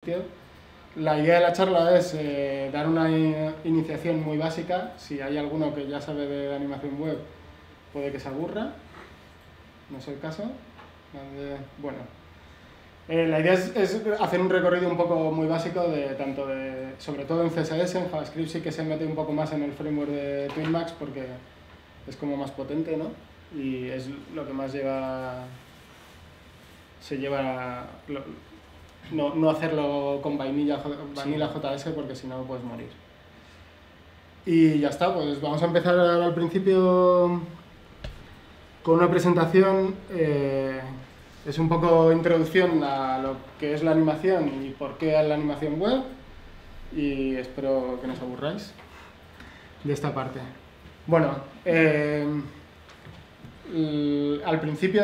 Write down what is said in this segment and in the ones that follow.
tío. La idea de la charla es dar una iniciación muy básica. Si hay alguno que ya sabe de animación web, puede que se aburra. No es el caso. Bueno, la idea es hacer un recorrido un poco muy básico sobre todo en CSS. En JavaScript sí que se mete un poco más en el framework de Twinmax porque es como más potente, ¿no? Y es lo que más no hacerlo con Vanilla JS porque si no puedes morir. Y ya está, pues vamos a empezar al principio con una presentación. Es un poco introducción a lo que es la animación y por qué la animación web, y espero que no os aburráis de esta parte. Bueno, al principio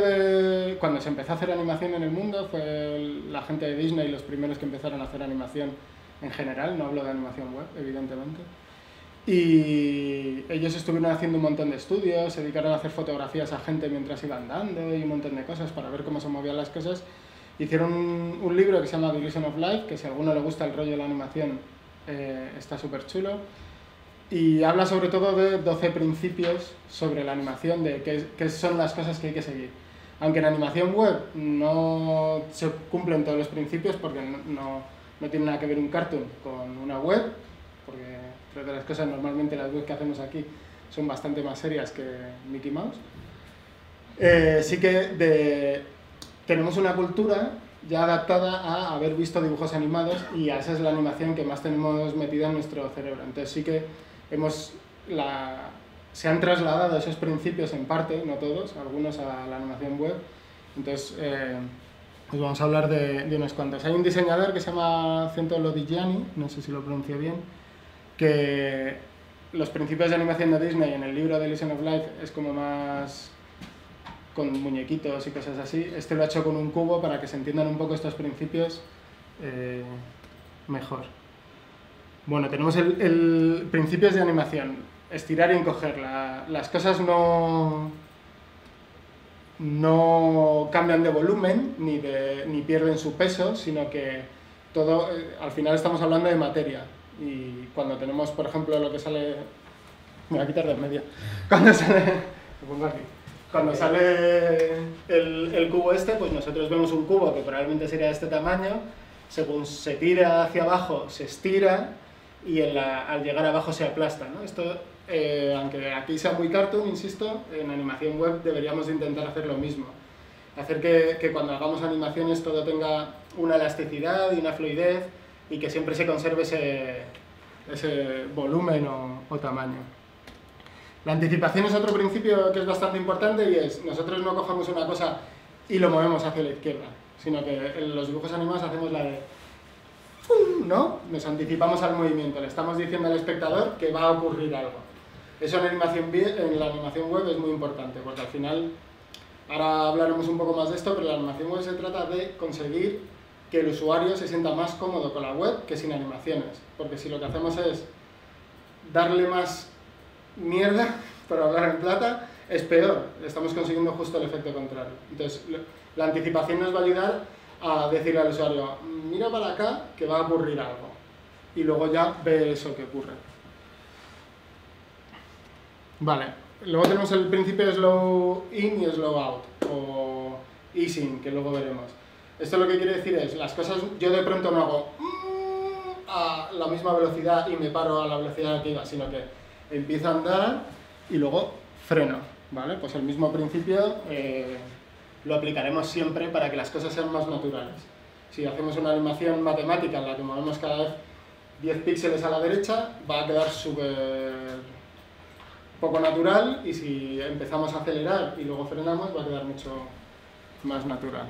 cuando se empezó a hacer animación en el mundo fue la gente de Disney los primeros que empezaron a hacer animación en general, no hablo de animación web, evidentemente. Y ellos estuvieron haciendo un montón de estudios, se dedicaron a hacer fotografías a gente mientras iban andando y un montón de cosas para ver cómo se movían las cosas. Hicieron un libro que se llama The Illusion of Life, que si a alguno le gusta el rollo de la animación está súper chulo. Y habla sobre todo de 12 principios sobre la animación, de qué son las cosas que hay que seguir. Aunque en animación web no se cumplen todos los principios porque no tiene nada que ver un cartoon con una web, porque creo que las cosas normalmente las webs que hacemos aquí son bastante más serias que Mickey Mouse. Sí que tenemos una cultura ya adaptada a haber visto dibujos animados y esa es la animación que más tenemos metida en nuestro cerebro. Entonces sí que se han trasladado esos principios en parte, no todos, algunos a la animación web. Entonces pues vamos a hablar de unos cuantos. Hay un diseñador que se llama Cento Lodigiani, no sé si lo pronuncio bien, que los principios de animación de Disney en el libro The Illusion of Life es como más con muñequitos y cosas así. Este lo ha hecho con un cubo para que se entiendan un poco estos principios mejor. Bueno, tenemos el principios de animación. Estirar y encoger. Las cosas no cambian de volumen ni pierden su peso, sino que todo, al final estamos hablando de materia. Y cuando tenemos, por ejemplo, lo que sale... Me voy a quitar de en medio. Cuando sale... Lo pongo aquí. Cuando sale el cubo pues nosotros vemos un cubo que probablemente sería de este tamaño, según se tira hacia abajo se estira y al llegar abajo se aplasta, ¿no? Esto, aunque aquí sea muy cartoon, insisto, en animación web deberíamos de intentar hacer lo mismo. Hacer que cuando hagamos animaciones todo tenga una elasticidad y una fluidez y que siempre se conserve ese volumen o tamaño. La anticipación es otro principio que es bastante importante y es, nosotros no cogemos una cosa y lo movemos hacia la izquierda, sino que en los dibujos animados hacemos la de ¡pum!, ¿no? Nos anticipamos al movimiento, le estamos diciendo al espectador que va a ocurrir algo. Eso en la animación web es muy importante, porque al final, ahora hablaremos un poco más de esto, pero la animación web se trata de conseguir que el usuario se sienta más cómodo con la web que sin animaciones, porque si lo que hacemos es darle más mierda, para hablar en plata, es peor, estamos consiguiendo justo el efecto contrario. Entonces, la anticipación nos va a ayudar a decirle al usuario, mira para acá que va a ocurrir algo, y luego ya ve eso que ocurre. Vale, luego tenemos el principio de slow in y slow out, o easing, que luego veremos. Esto lo que quiere decir es, las cosas, yo de pronto no hago a la misma velocidad y me paro a la velocidad que iba, sino que empiezo a andar y luego freno, ¿vale? Pues el mismo principio lo aplicaremos siempre para que las cosas sean más naturales. Si hacemos una animación matemática en la que movemos cada vez 10 píxeles a la derecha, va a quedar súper poco natural, y si empezamos a acelerar y luego frenamos, va a quedar mucho más natural.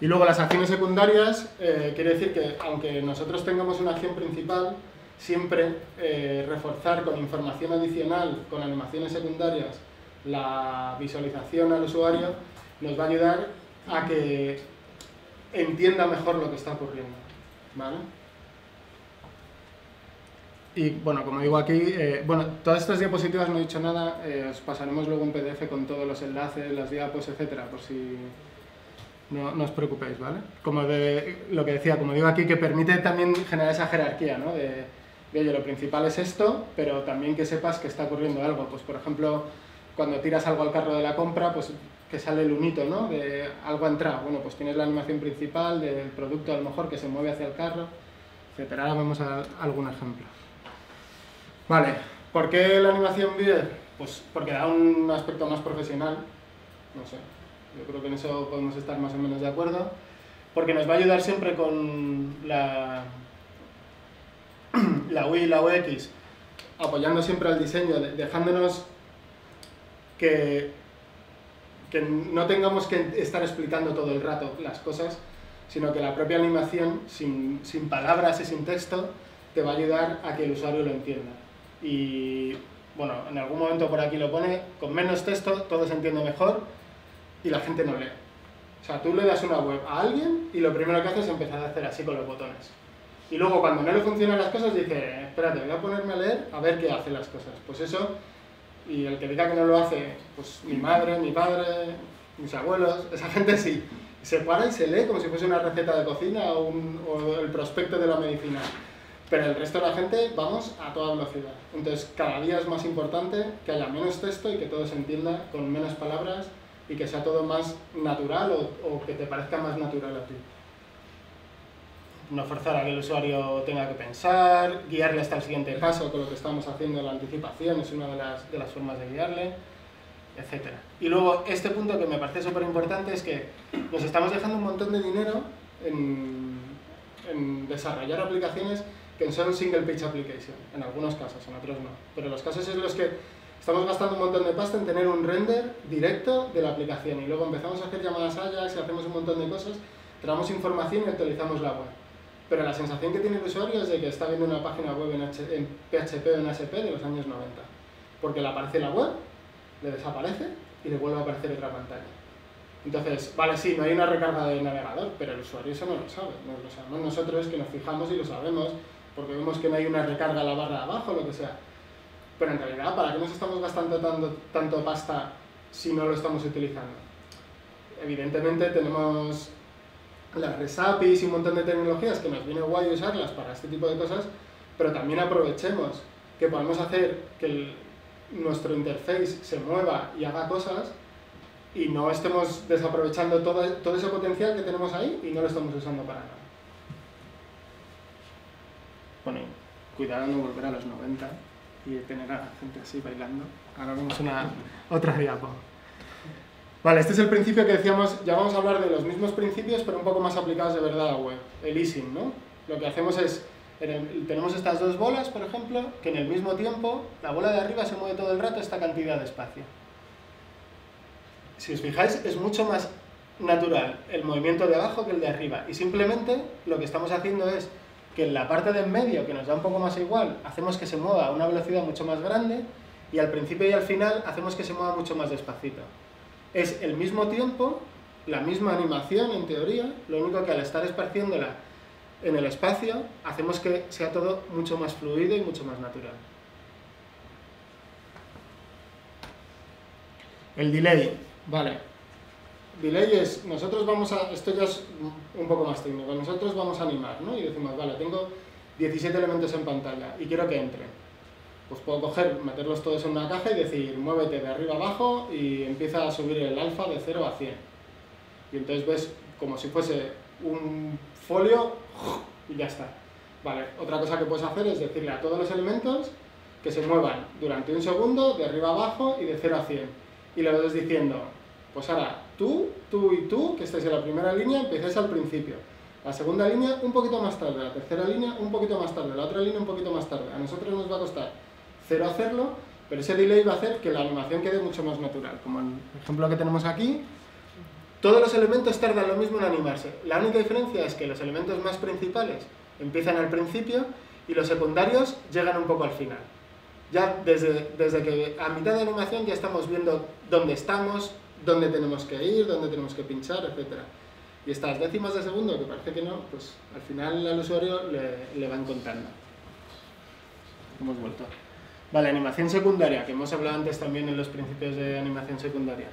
Y luego las acciones secundarias, quiere decir que aunque nosotros tengamos una acción principal, siempre reforzar con información adicional, con animaciones secundarias, la visualización al usuario nos va a ayudar a que entienda mejor lo que está ocurriendo, ¿vale? Y bueno, como digo aquí, todas estas diapositivas no he dicho nada, os pasaremos luego un PDF con todos los enlaces, las diapos, etcétera, por si no os preocupéis, ¿vale? Como de lo que decía, como digo aquí, que permite también generar esa jerarquía, ¿no? De oye, lo principal es esto, pero también que sepas que está ocurriendo algo. Pues, por ejemplo, cuando tiras algo al carro de la compra, pues que sale el unito, ¿no? De algo ha entrado. Bueno, pues tienes la animación principal del producto, a lo mejor, que se mueve hacia el carro, etcétera. Ahora vamos a algún ejemplo. Vale, ¿por qué la animación vídeo? Pues porque da un aspecto más profesional, no sé, yo creo que en eso podemos estar más o menos de acuerdo, porque nos va a ayudar siempre con la UI y la UX, apoyando siempre al diseño, dejándonos que no tengamos que estar explicando todo el rato las cosas, sino que la propia animación, sin palabras y sin texto, te va a ayudar a que el usuario lo entienda. Y bueno, en algún momento por aquí lo pone, con menos texto todo se entiende mejor y la gente no lee. O sea, tú le das una web a alguien y lo primero que hace es empezar a hacer así con los botones. Y luego cuando no le funcionan las cosas dice, espérate, voy a ponerme a leer a ver qué hace las cosas. Pues eso, y el que diga que no lo hace, pues mi madre, mi padre, mis abuelos, esa gente sí. Se para y se lee como si fuese una receta de cocina o el prospecto de la medicina. Pero el resto de la gente vamos a toda velocidad. Entonces cada día es más importante que haya menos texto y que todo se entienda con menos palabras y que sea todo más natural o que te parezca más natural a ti. No forzar a que el usuario tenga que pensar, guiarle hasta el siguiente paso con lo que estamos haciendo en la anticipación, es una de las formas de guiarle, etc. Y luego este punto que me parece súper importante es que nos estamos dejando un montón de dinero en desarrollar aplicaciones que son single page application, en algunos casos, en otros no. Pero en los casos en los que estamos gastando un montón de pasta en tener un render directo de la aplicación y luego empezamos a hacer llamadas Ajax y hacemos un montón de cosas, traemos información y actualizamos la web. Pero la sensación que tiene el usuario es de que está viendo una página web en PHP o en ASP de los años 90. Porque le aparece la web, le desaparece y le vuelve a aparecer otra pantalla. Entonces, vale, sí, no hay una recarga de navegador, pero el usuario eso no lo sabe. No lo sabemos nosotros que nos fijamos y lo sabemos, porque vemos que no hay una recarga a la barra de abajo, lo que sea. Pero en realidad, ¿para qué nos estamos gastando tanto pasta si no lo estamos utilizando? Evidentemente tenemos las REST APIs y un montón de tecnologías que nos viene guay usarlas para este tipo de cosas, pero también aprovechemos que podemos hacer que nuestro interface se mueva y haga cosas y no estemos desaprovechando todo ese potencial que tenemos ahí y no lo estamos usando para nada. Bueno, cuidado no volver a los 90 y tener a la gente así bailando. Ahora vemos otra diapo. Vale, este es el principio que decíamos, ya vamos a hablar de los mismos principios, pero un poco más aplicados de verdad a web, el easing, ¿no? Lo que hacemos es, tenemos estas dos bolas, por ejemplo, que en el mismo tiempo, la bola de arriba se mueve todo el rato esta cantidad de espacio. Si os fijáis, es mucho más natural el movimiento de abajo que el de arriba, y simplemente lo que estamos haciendo es que en la parte de en medio, que nos da un poco más igual, hacemos que se mueva a una velocidad mucho más grande, y al principio y al final hacemos que se mueva mucho más despacito. Es el mismo tiempo, la misma animación en teoría, lo único que al estar esparciéndola en el espacio, hacemos que sea todo mucho más fluido y mucho más natural. El delay, vale. Delay es, nosotros vamos a, esto ya es un poco más técnico, nosotros vamos a animar, ¿no? Y decimos, vale, tengo 17 elementos en pantalla y quiero que entren. Pues puedo coger, meterlos todos en una caja y decir, muévete de arriba abajo y empieza a subir el alfa de 0 a 100. Y entonces ves como si fuese un folio y ya está. Vale, otra cosa que puedes hacer es decirle a todos los elementos que se muevan durante un segundo de arriba abajo y de 0 a 100. Y le vas diciendo, pues ahora tú y tú, que estáis en la primera línea, empecéis al principio. La segunda línea un poquito más tarde, la tercera línea un poquito más tarde, la otra línea un poquito más tarde. A nosotros nos va a costar 0 hacerlo, pero ese delay va a hacer que la animación quede mucho más natural. Como el ejemplo que tenemos aquí, todos los elementos tardan lo mismo en animarse. La única diferencia es que los elementos más principales empiezan al principio y los secundarios llegan un poco al final. Ya desde que a mitad de animación ya estamos viendo dónde estamos, dónde tenemos que ir, dónde tenemos que pinchar, etc. Y estas décimas de segundo, que parece que no, pues al final al usuario le van contando. Hemos vuelto. Vale, animación secundaria, que hemos hablado antes también en los principios de animación secundaria.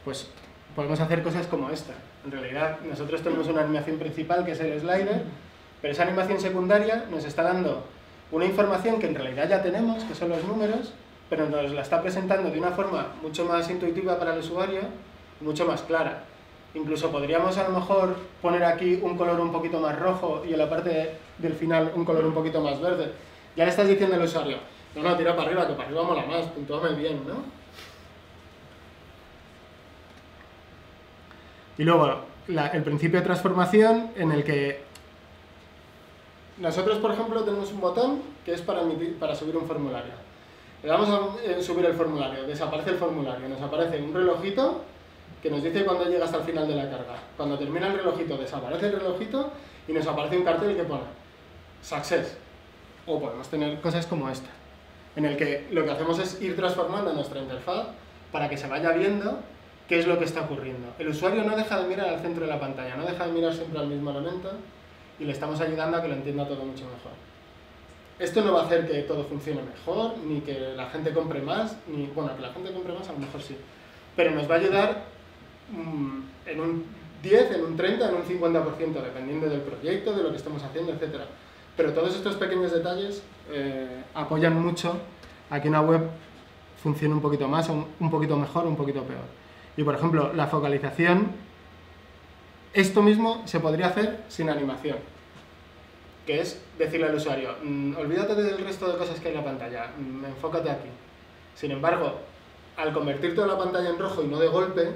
Pues podemos hacer cosas como esta. En realidad, nosotros tenemos una animación principal, que es el slider, pero esa animación secundaria nos está dando una información que en realidad ya tenemos, que son los números, pero nos la está presentando de una forma mucho más intuitiva para el usuario, mucho más clara. Incluso podríamos a lo mejor poner aquí un color un poquito más rojo y en la parte del final un color un poquito más verde. Ya le estás diciendo al usuario, no, tira para arriba, que para arriba mola más, puntúame bien, ¿no? Y luego, el principio de transformación, en el que nosotros, por ejemplo, tenemos un botón que es para subir un formulario. Le damos a subir el formulario, desaparece el formulario, nos aparece un relojito que nos dice cuándo llega hasta el final de la carga. Cuando termina el relojito, desaparece el relojito y nos aparece un cartel que pone Success. O podemos tener cosas como esta, en el que lo que hacemos es ir transformando nuestra interfaz para que se vaya viendo qué es lo que está ocurriendo. El usuario no deja de mirar al centro de la pantalla, no deja de mirar siempre al mismo elemento y le estamos ayudando a que lo entienda todo mucho mejor. Esto no va a hacer que todo funcione mejor, ni que la gente compre más, ni, bueno, que la gente compre más a lo mejor sí, pero nos va a ayudar en un 10, en un 30, en un 50%, dependiendo del proyecto, de lo que estemos haciendo, etc. Pero todos estos pequeños detalles apoyan mucho a que una web funcione un poquito más, un poquito mejor, un poquito peor. Y por ejemplo, la focalización, esto mismo se podría hacer sin animación, que es decirle al usuario, olvídate del resto de cosas que hay en la pantalla, enfócate aquí. Sin embargo, al convertir toda la pantalla en rojo y no de golpe,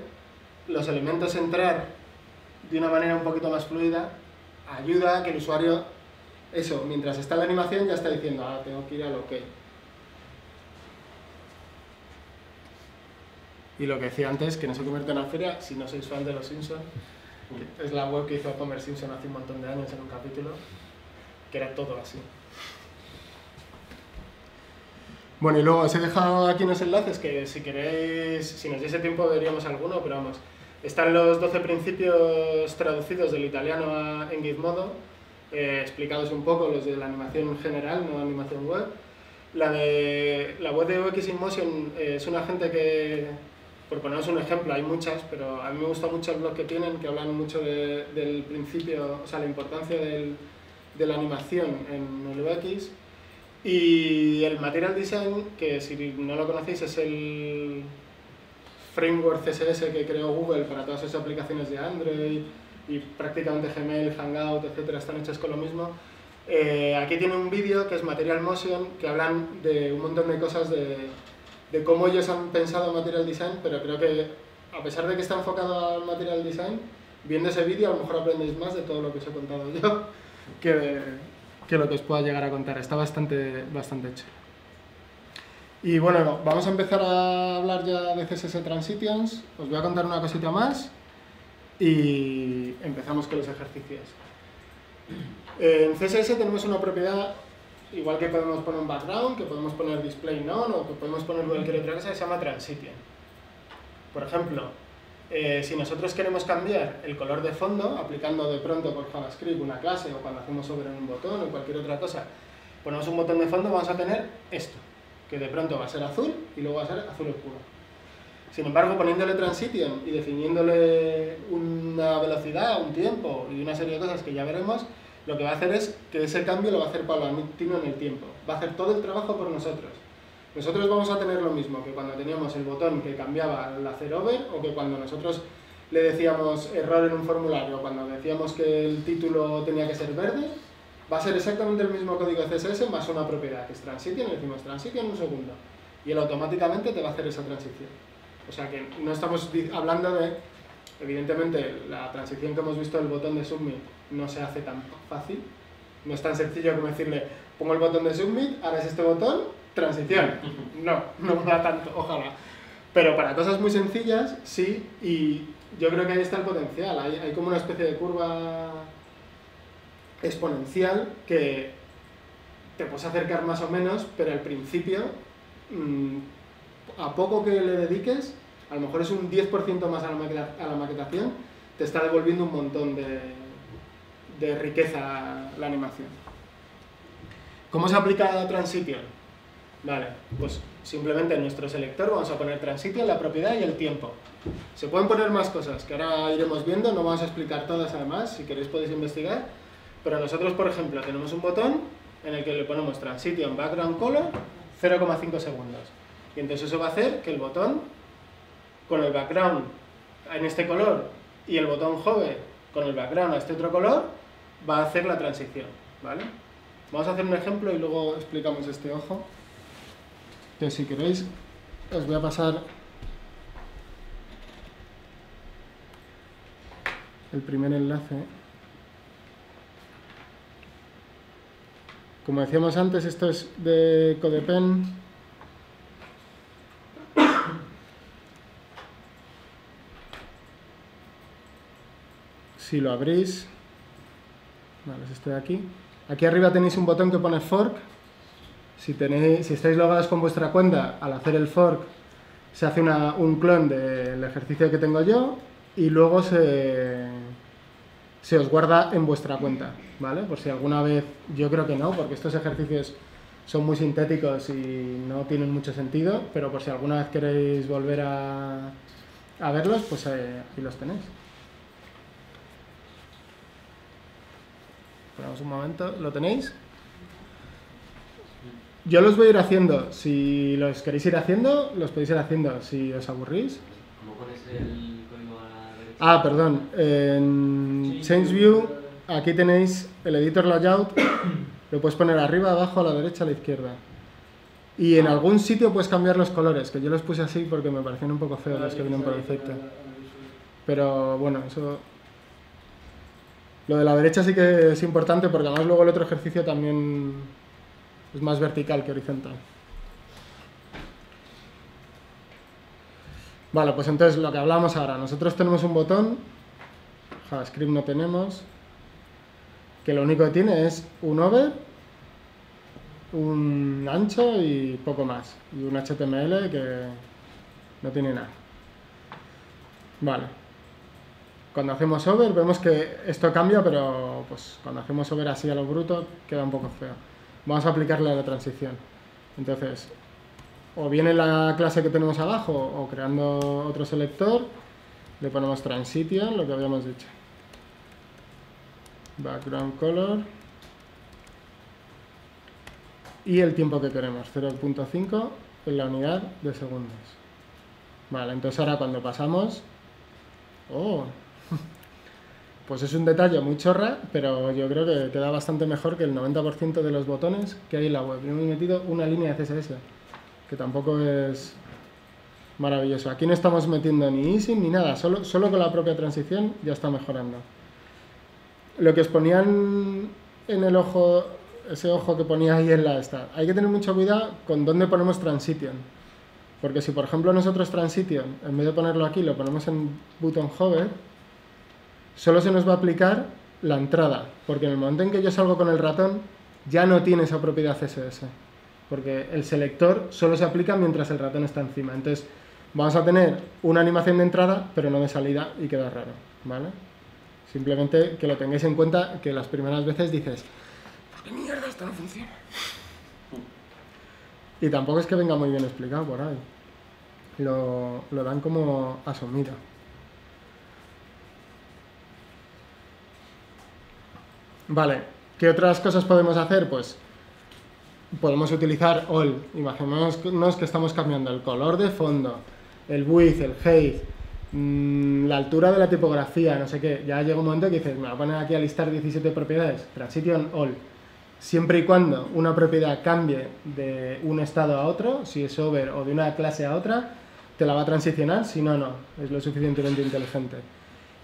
los elementos entrar de una manera un poquito más fluida ayuda a que el usuario, eso, mientras está en la animación ya está diciendo, ah, tengo que ir al OK. Y lo que decía antes, que no se convierte en una feria, si no sois fan de los Simpsons, es la web que hizo Homer Simpson hace un montón de años en un capítulo, que era todo así. Bueno, y luego os he dejado aquí unos enlaces que si queréis, si nos diese tiempo veríamos alguno, pero vamos, están los 12 principios traducidos del italiano en Gizmodo, explicados un poco, los de la animación general, no animación web. La web de UX in Motion es una gente que, por poneros un ejemplo, hay muchas, pero a mí me gusta mucho el blog que tienen, que hablan mucho del principio, o sea, la importancia de la animación en el UX. Y el Material Design, que si no lo conocéis es el framework CSS que creó Google para todas esas aplicaciones de Android y prácticamente Gmail, Hangout, etcétera, están hechas con lo mismo. Aquí tiene un vídeo que es Material Motion, que hablan de un montón de cosas de cómo ellos han pensado Material Design, pero creo que a pesar de que está enfocado al Material Design, viendo ese vídeo a lo mejor aprendéis más de todo lo que os he contado yo que lo que os pueda llegar a contar. Está bastante chulo. Y bueno, vamos a empezar a hablar ya de CSS Transitions. Os voy a contar una cosita más y empezamos con los ejercicios. En CSS tenemos una propiedad, igual que podemos poner un background, que podemos poner display none o que podemos poner cualquier otra cosa, que se llama transition. Por ejemplo, si nosotros queremos cambiar el color de fondo, aplicando de pronto por JavaScript una clase o cuando hacemos sobre un botón o cualquier otra cosa, ponemos un botón de fondo, vamos a tener esto, que de pronto va a ser azul y luego va a ser azul oscuro. Sin embargo, poniéndole transition y definiéndole una velocidad, un tiempo y una serie de cosas que ya veremos, lo que va a hacer es que ese cambio lo va a hacer paulatino en el tiempo. Va a hacer todo el trabajo por nosotros. Nosotros vamos a tener lo mismo que cuando teníamos el botón que cambiaba al hacer over, o que cuando nosotros le decíamos error en un formulario, cuando decíamos que el título tenía que ser verde, va a ser exactamente el mismo código de CSS más una propiedad, que es transition, le decimos transition un segundo, y él automáticamente te va a hacer esa transición. O sea que no estamos hablando de, evidentemente, la transición que hemos visto del botón de submit no se hace tan fácil, no es tan sencillo como decirle, pongo el botón de submit, ahora es este botón, transición. No va tanto, ojalá. Pero para cosas muy sencillas, sí, y yo creo que ahí está el potencial. Hay como una especie de curva exponencial que te puedes acercar más o menos, pero al principio, a poco que le dediques, a lo mejor es un 10% más a la maquetación, te está devolviendo un montón de riqueza la animación. ¿Cómo se aplica la transition? Vale, pues simplemente en nuestro selector vamos a poner transition, la propiedad y el tiempo. Se pueden poner más cosas que ahora iremos viendo, no vamos a explicar todas además, si queréis podéis investigar, pero nosotros, por ejemplo, tenemos un botón en el que le ponemos transition background color 0,5 segundos. Y entonces eso va a hacer que el botón con el background en este color y el botón hover con el background a este otro color va a hacer la transición, ¿vale? Vamos a hacer un ejemplo y luego explicamos este ojo. Que si queréis os voy a pasar el primer enlace. Como decíamos antes, esto es de CodePen. Si lo abrís, vale, es este de aquí. Aquí arriba tenéis un botón que pone fork. Si estáis logados con vuestra cuenta, al hacer el fork se hace un clon del ejercicio que tengo yo y luego se os guarda en vuestra cuenta, ¿vale? Por si alguna vez, yo creo que no, porque estos ejercicios son muy sintéticos y no tienen mucho sentido, pero por si alguna vez queréis volver a verlos, pues ahí los tenéis. Esperamos un momento, ¿lo tenéis? Yo los voy a ir haciendo, si los queréis ir haciendo, los podéis ir haciendo, si os aburrís. ¿Cómo pones el código a la derecha? Ah, perdón, en Change View, aquí tenéis el Editor Layout, lo puedes poner arriba, abajo, a la derecha, a la izquierda. Y en algún sitio puedes cambiar los colores, que yo los puse así porque me parecían un poco feos los que vienen por defecto. Pero bueno, eso... Lo de la derecha sí que es importante porque además luego el otro ejercicio también es más vertical que horizontal. Vale, pues entonces lo que hablamos ahora, nosotros tenemos un botón, JavaScript no tenemos, que lo único que tiene es un over, un ancho y poco más, y un HTML que no tiene nada. Vale. Cuando hacemos over vemos que esto cambia, pero pues cuando hacemos over así a lo bruto queda un poco feo. Vamos a aplicarle a la transición. Entonces, o bien en la clase que tenemos abajo o creando otro selector, le ponemos transition, lo que habíamos dicho. Background color. Y el tiempo que queremos, 0.5 en la unidad de segundos. Vale, entonces ahora cuando pasamos... ¡Oh! Pues es un detalle muy chorra, pero yo creo que queda bastante mejor que el 90% de los botones que hay en la web. Y hemos metido una línea de CSS, que tampoco es maravilloso. Aquí no estamos metiendo ni easing ni nada, solo con la propia transición ya está mejorando. Lo que os ponían en el ojo, ese ojo que ponía ahí en la esta, hay que tener mucho cuidado con dónde ponemos transition. Porque si por ejemplo nosotros transition, en vez de ponerlo aquí, lo ponemos en button hover, solo se nos va a aplicar la entrada, porque en el momento en que yo salgo con el ratón, ya no tiene esa propiedad CSS, porque el selector solo se aplica mientras el ratón está encima. Entonces, vamos a tener una animación de entrada, pero no de salida, y queda raro, ¿vale? Simplemente que lo tengáis en cuenta, que las primeras veces dices, ¿por qué mierda esto no funciona? Y tampoco es que venga muy bien explicado por ahí. Lo dan como asumido. Vale, ¿qué otras cosas podemos hacer? Pues podemos utilizar all. Imaginémonos que estamos cambiando el color de fondo, el width, el height, la altura de la tipografía, no sé qué. Ya llega un momento que dices, me voy a poner aquí a listar 17 propiedades, transition all. Siempre y cuando una propiedad cambie de un estado a otro, si es over o de una clase a otra, te la va a transicionar, si no, no. Es lo suficientemente inteligente.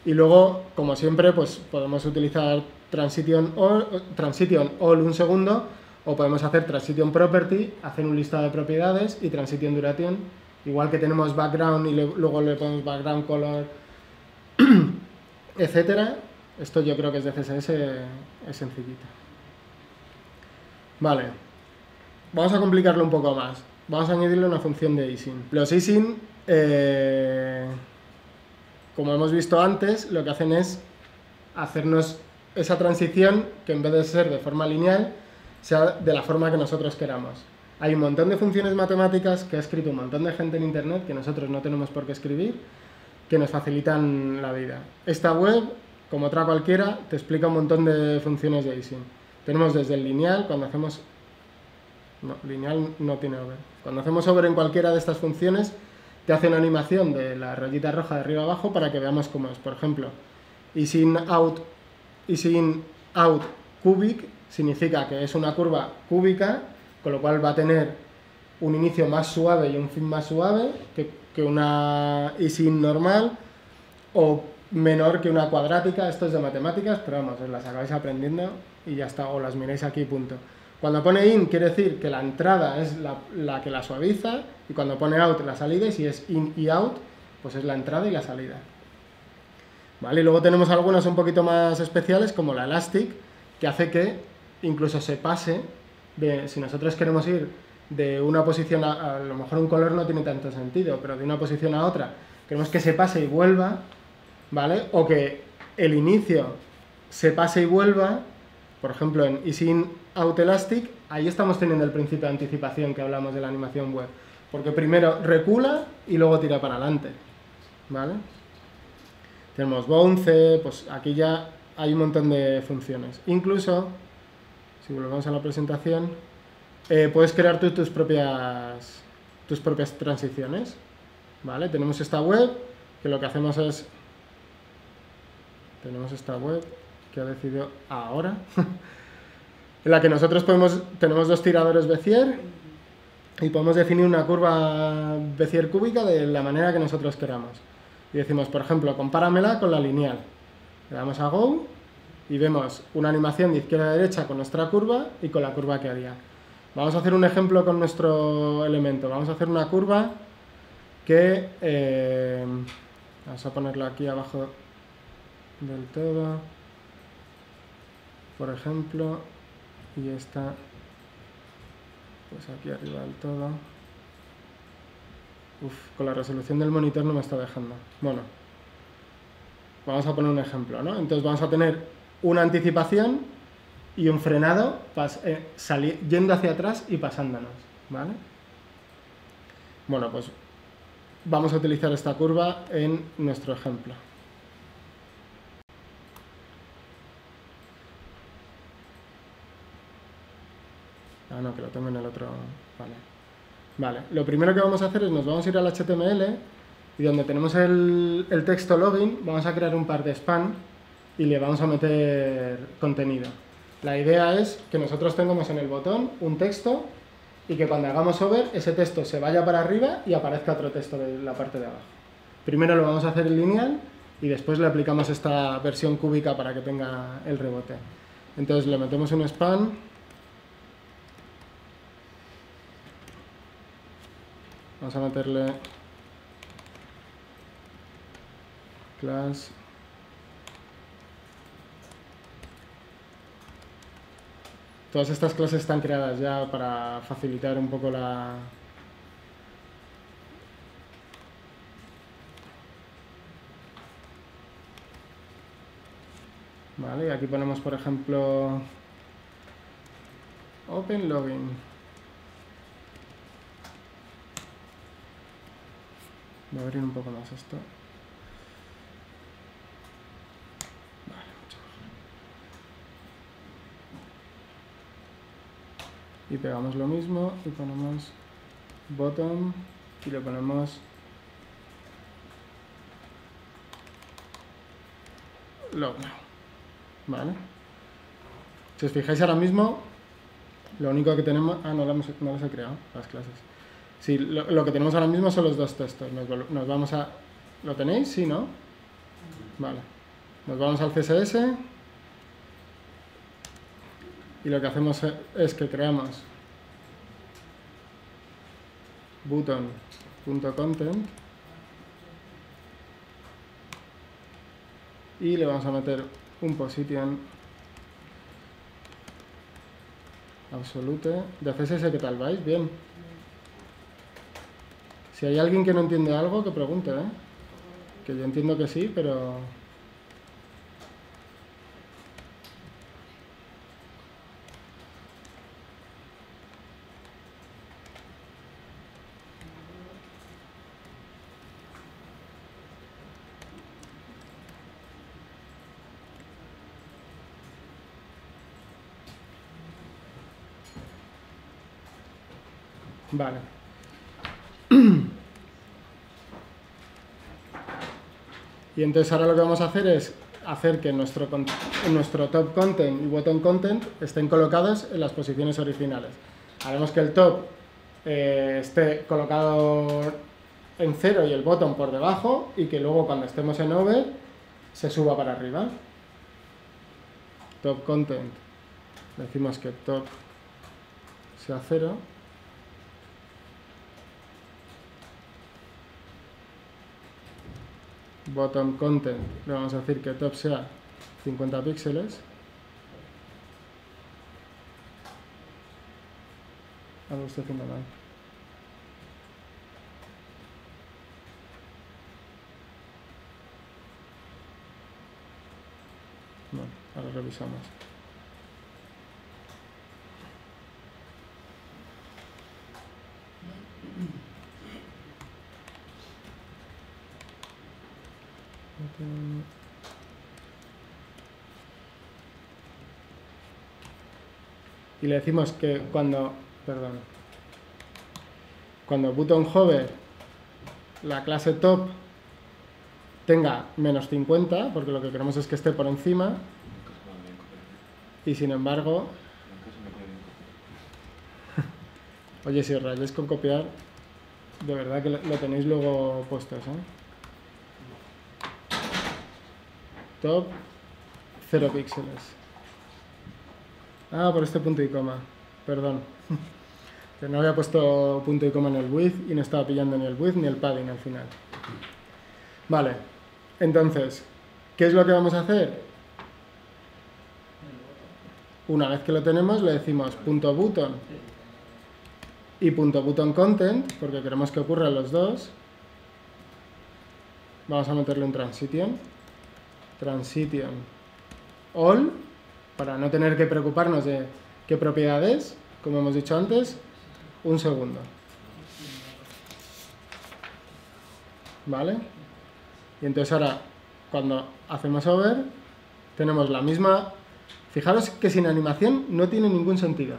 Y luego, como siempre, pues podemos utilizar transition all un segundo, o podemos hacer transition property, hacer un listado de propiedades y transition duration, igual que tenemos background y luego le ponemos background color, etcétera. Esto yo creo que es de CSS, es sencillito. Vale, vamos a complicarlo un poco más. Vamos a añadirle una función de easing. Los easing, como hemos visto antes, lo que hacen es hacernos esa transición que en vez de ser de forma lineal, sea de la forma que nosotros queramos. Hay un montón de funciones matemáticas que ha escrito un montón de gente en internet que nosotros no tenemos por qué escribir, que nos facilitan la vida. Esta web, como otra cualquiera, te explica un montón de funciones de async. Tenemos desde el lineal, cuando hacemos... No, lineal no tiene over. Cuando hacemos over en cualquiera de estas funciones, te hace una animación de la rayita roja de arriba abajo para que veamos cómo es. Por ejemplo, async out cubic significa que es una curva cúbica, con lo cual va a tener un inicio más suave y un fin más suave que una async normal, o menor que una cuadrática. Esto es de matemáticas, pero vamos, os las acabáis aprendiendo y ya está, o las miráis aquí, punto. Cuando pone in quiere decir que la entrada es la que la suaviza, y cuando pone out la salida, y si es in y out, pues es la entrada y la salida. ¿Vale? Y luego tenemos algunas un poquito más especiales, como la elastic, que hace que incluso se pase, si nosotros queremos ir de una posición a lo mejor un color no tiene tanto sentido, pero de una posición a otra, queremos que se pase y vuelva, ¿vale? O que el inicio se pase y vuelva. Por ejemplo, en async out elastic, ahí estamos teniendo el principio de anticipación que hablamos de la animación web, porque primero recula y luego tira para adelante, ¿vale? Tenemos bounce, pues aquí ya hay un montón de funciones. Incluso, si volvemos a la presentación, puedes crear tú tus propias transiciones, ¿vale? Tenemos esta web, que lo que hacemos es... Tenemos esta web que ha decidido ahora, en la que nosotros tenemos dos tiradores Bézier y podemos definir una curva Bézier cúbica de la manera que nosotros queramos. Y decimos, por ejemplo, compáramela con la lineal. Le damos a Go y vemos una animación de izquierda a derecha con nuestra curva y con la curva que haría. Vamos a hacer un ejemplo con nuestro elemento. Vamos a hacer una curva que... vamos a ponerla aquí abajo del todo, por ejemplo, y esta pues aquí arriba del todo. Con la resolución del monitor no me está dejando. Bueno, vamos a poner un ejemplo, ¿no? Entonces vamos a tener una anticipación y un frenado yendo hacia atrás y pasándonos, ¿vale? Bueno, pues vamos a utilizar esta curva en nuestro ejemplo. Ah, no, que lo tengo en el otro... Vale, lo primero que vamos a hacer es nos vamos a ir al HTML y donde tenemos el texto login vamos a crear un par de span y le vamos a meter contenido. La idea es que nosotros tengamos en el botón un texto y que cuando hagamos over ese texto se vaya para arriba y aparezca otro texto de la parte de abajo. Primero lo vamos a hacer en lineal y después le aplicamos esta versión cúbica para que tenga el rebote. Entonces le metemos un span. Vamos a meterle class Todas estas clases están creadas ya para facilitar un poco la... Vale, y aquí ponemos, por ejemplo, Open Login. Voy a abrir un poco más esto. Vale, mucho mejor. Y pegamos lo mismo y ponemos bottom y le ponemos log now. Vale. Si os fijáis ahora mismo, lo único que tenemos... Ah, no las he creado, las clases. Sí, lo que tenemos ahora mismo son los dos textos. Nos vamos a... ¿Lo tenéis? Sí, ¿no? Vale. Nos vamos al CSS y lo que hacemos es que creamos button.content y le vamos a meter un position absolute de CSS. ¿Qué tal vais? Bien. Si hay alguien que no entiende algo, que pregunte, ¿eh? Que yo entiendo que sí, pero... Vale. Y entonces ahora lo que vamos a hacer es hacer que nuestro top content y bottom content estén colocados en las posiciones originales. Haremos que el top esté colocado en 0 y el bottom por debajo, y que luego cuando estemos en over se suba para arriba. Top content, decimos que top sea 0. Bottom content, le vamos a decir que top sea 50 píxeles. Algo estoy haciendo mal. Bueno, ahora revisamos. Y le decimos que cuando button hover la clase top tenga menos 50, porque lo que queremos es que esté por encima, y sin embargo, oye, si os rayáis con copiar, de verdad que lo tenéis luego puestos, ¿eh? Top 0 píxeles. Ah, por este punto y coma, perdón. Que no había puesto punto y coma en el width y no estaba pillando ni el width ni el padding al final. Vale, entonces, ¿qué es lo que vamos a hacer? Una vez que lo tenemos, le decimos punto button y punto button content, porque queremos que ocurran los dos. Vamos a meterle un transition all, para no tener que preocuparnos de qué propiedad es, como hemos dicho antes. Un segundo. ¿Vale? Y entonces ahora, cuando hacemos over, tenemos la misma... Fijaros que sin animación no tiene ningún sentido,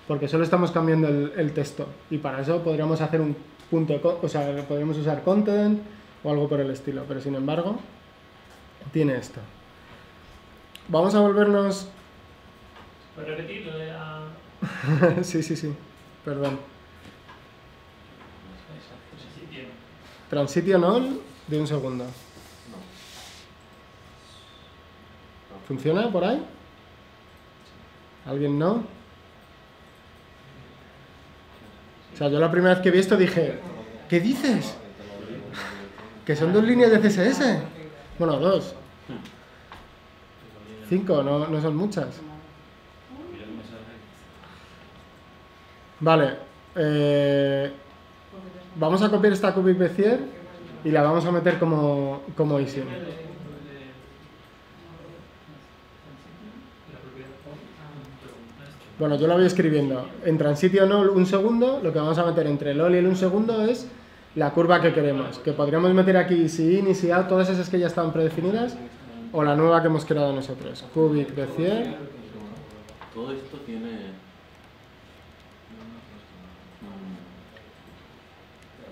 porque solo estamos cambiando el texto, y para eso podríamos hacer un punto, o sea, podríamos usar content o algo por el estilo, pero sin embargo tiene esto. Vamos a volvernos... ¿Puedes repetirlo? Sí, perdón. Transition all de un segundo. ¿Funciona por ahí? ¿Alguien no? O sea, yo la primera vez que vi esto dije, ¿qué dices? ¿Que son 2 líneas de CSS? Bueno, 2. 5, no son muchas. Vale. Vamos a copiar esta Cubic Bezier y la vamos a meter como ISIN. Bueno, yo lo voy escribiendo. En transition all un segundo, lo que vamos a meter entre el all y el un segundo es la curva que queremos. Que podríamos meter aquí si in y si out, todas esas que ya están predefinidas, o la nueva que hemos creado nosotros. Cubic Bezier. Todo esto tiene...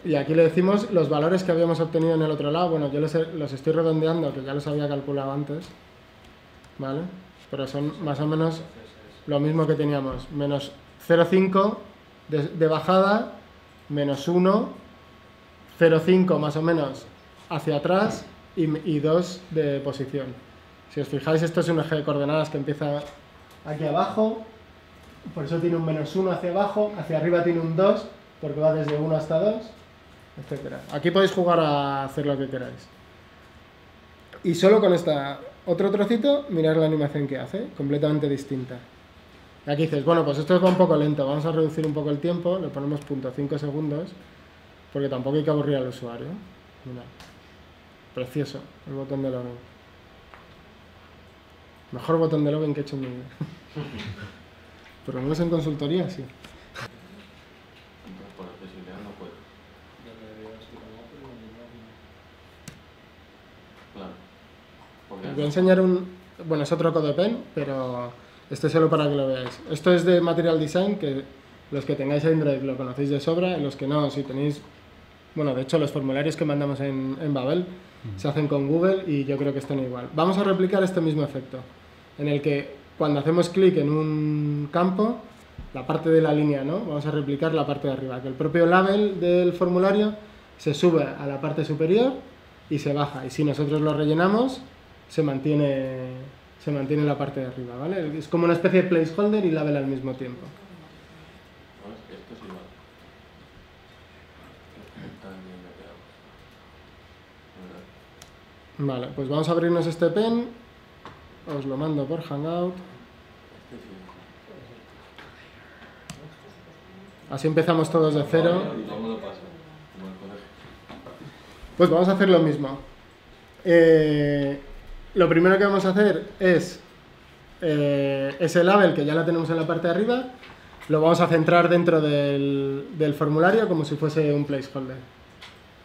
Y aquí le decimos los valores que habíamos obtenido en el otro lado. Bueno, yo los estoy redondeando, que ya los había calculado antes. ¿Vale? Pero son más o menos lo mismo que teníamos. Menos 0,5 de bajada, menos 1, 0,5 más o menos hacia atrás y 2 de posición. Si os fijáis, esto es un eje de coordenadas que empieza aquí abajo, por eso tiene un menos 1 hacia abajo, hacia arriba tiene un 2, porque va desde 1 hasta 2, etcétera. Aquí podéis jugar a hacer lo que queráis. Y solo con esta otro trocito, mirad la animación que hace, completamente distinta. Aquí dices, bueno, pues esto va un poco lento, vamos a reducir un poco el tiempo, le ponemos 0.5 segundos, porque tampoco hay que aburrir al usuario. Mirad. Precioso, el botón de login. Mejor botón de login que he hecho en mi vida. Pero no es en consultoría, sí. Por accesibilidad no puedo. Claro. Os voy a enseñar bueno, es otro CodePen, pero este es solo para que lo veáis. Esto es de Material Design, que Los que tengáis Android lo conocéis de sobra, y los que no, si tenéis... Bueno, de hecho los formularios que mandamos en Babel se hacen con Google y yo creo que están igual. Vamos a replicar este mismo efecto, en el que cuando hacemos clic en un campo, la parte de la línea, ¿no? Vamos a replicar la parte de arriba, que el propio label del formulario se sube a la parte superior y se baja. Y si nosotros lo rellenamos, se mantiene la parte de arriba, ¿vale? Es como una especie de placeholder y label al mismo tiempo. No, es que esto es igual. También me queda. ¿Verdad? Vale, pues vamos a abrirnos este pen. Os lo mando por Hangout. Este sí. Así empezamos todos de cero. ¿Y cómo lo paso? Como el colegio. Pues vamos a hacer lo mismo. Lo primero que vamos a hacer es ese label que ya la tenemos en la parte de arriba, lo vamos a centrar dentro del formulario como si fuese un placeholder.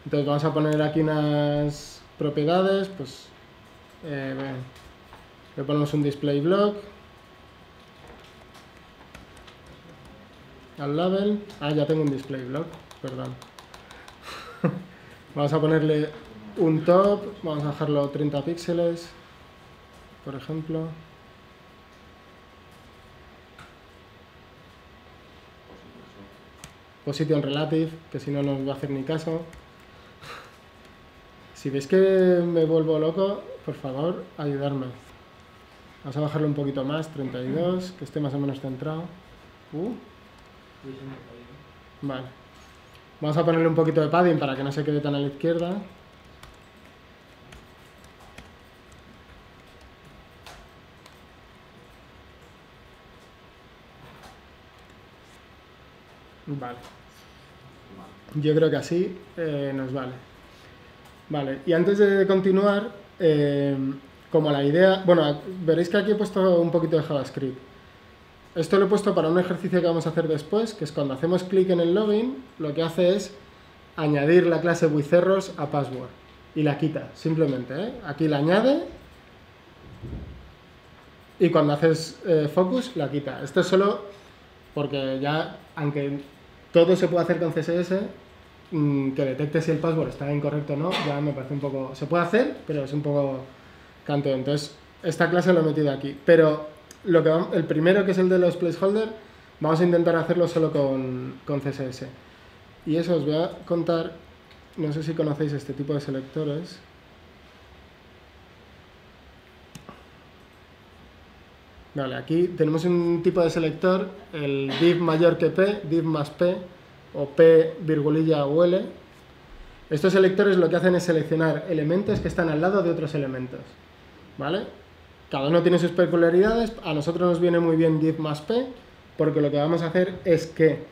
Entonces vamos a poner aquí unas propiedades, pues le ponemos un display block al label. Ya tengo un display block, perdón. Vamos a ponerle un top, vamos a dejarlo 30 píxeles, por ejemplo. Position relative, que si no nos va a hacer ni caso. Si veis que me vuelvo loco, por favor, ayudarme. Vamos a bajarlo un poquito más, 32, que esté más o menos centrado. Vale. Vamos a ponerle un poquito de padding para que no se quede tan a la izquierda. Vale. Yo creo que así nos vale. Vale, y antes de continuar, como la idea... Bueno, veréis que aquí he puesto un poquito de JavaScript. Esto lo he puesto para un ejercicio que vamos a hacer después, que es cuando hacemos clic en el login, lo que hace es añadir la clase withErrors a password. Y la quita, simplemente, ¿eh? Aquí la añade y cuando haces focus la quita. Esto es solo porque ya, aunque todo se puede hacer con CSS, que detecte si el password está incorrecto o no, ya me parece un poco... Se puede hacer, pero es un poco canteo. Entonces, esta clase lo he metido aquí. Pero el primero, que es el de los placeholders, vamos a intentar hacerlo solo con CSS. Y eso os voy a contar, no sé si conocéis este tipo de selectores. Vale, aquí tenemos un tipo de selector, el div mayor que p, div más p, o p virgulilla o l. Estos selectores lo que hacen es seleccionar elementos que están al lado de otros elementos, ¿vale? Cada uno tiene sus peculiaridades. A nosotros nos viene muy bien div más p, porque lo que vamos a hacer es que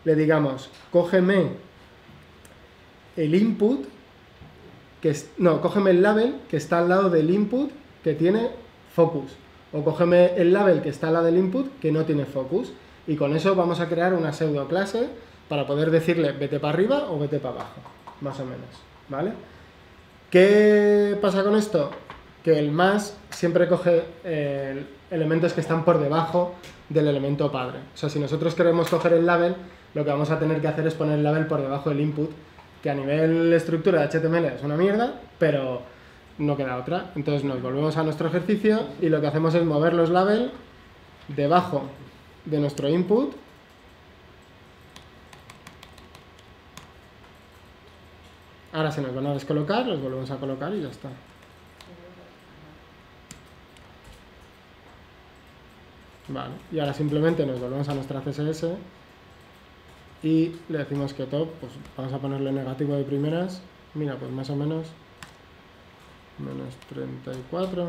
le digamos, cógeme el input, cógeme el label que está al lado del input que tiene focus, o cógeme el label que está al lado del input que no tiene focus, y con eso vamos a crear una pseudo clase para poder decirle vete para arriba o vete para abajo, más o menos, ¿vale? ¿Qué pasa con esto? Que el más siempre coge elementos que están por debajo del elemento padre. O sea, si nosotros queremos coger el label, lo que vamos a tener que hacer es poner el label por debajo del input, que a nivel estructura de HTML es una mierda, pero no queda otra. Entonces nos volvemos a nuestro ejercicio y lo que hacemos es mover los labels debajo de nuestro input. Ahora se nos van a descolocar, los volvemos a colocar y ya está. Vale, y ahora simplemente nos volvemos a nuestra CSS y le decimos que top, pues vamos a ponerle negativo de primeras. Mira, pues más o menos menos 34,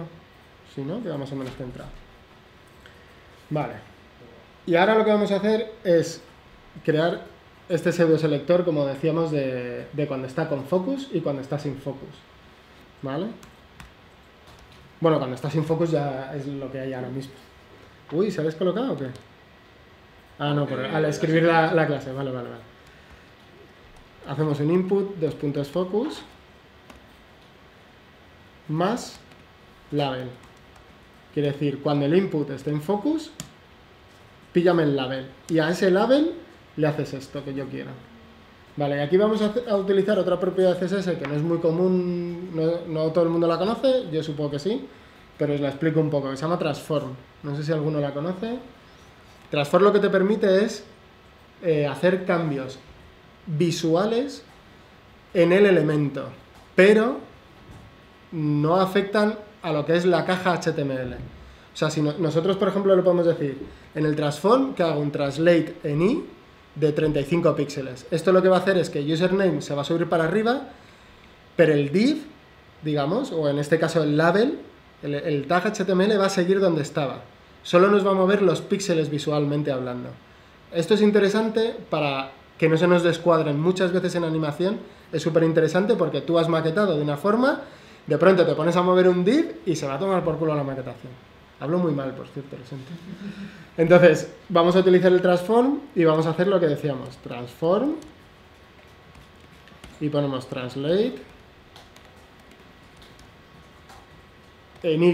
si no, queda más o menos centrado. Vale, y ahora lo que vamos a hacer es crear este pseudo selector, como decíamos, de cuando está con focus y cuando está sin focus, ¿vale? Bueno, cuando está sin focus ya es lo que hay ahora mismo. Uy, ¿se ha descolocado o qué? Ah, no, al escribir la clase, vale. Hacemos un input, dos puntos focus, más label. Quiere decir, cuando el input esté en focus, píllame el label. Y a ese label le haces esto que yo quiera. Vale, y aquí vamos a utilizar otra propiedad de CSS que no es muy común, no todo el mundo la conoce, yo supongo que sí, pero os la explico un poco, que se llama transform. No sé si alguno la conoce. Transform lo que te permite es hacer cambios visuales en el elemento, pero no afectan a lo que es la caja HTML. O sea, si nosotros, por ejemplo, le podemos decir en el transform que haga un translate en i de 35 píxeles. Esto lo que va a hacer es que username se va a subir para arriba, pero el div, digamos, o en este caso el label, el tag HTML va a seguir donde estaba. Solo nos va a mover los píxeles visualmente hablando. Esto es interesante para que no se nos descuadren muchas veces en animación. Es súper interesante porque tú has maquetado de una forma, de pronto te pones a mover un div y se va a tomar por culo la maquetación. Hablo muy mal, por cierto, lo siento. Entonces, vamos a utilizar el transform y vamos a hacer lo que decíamos. Transform y ponemos translate. En Y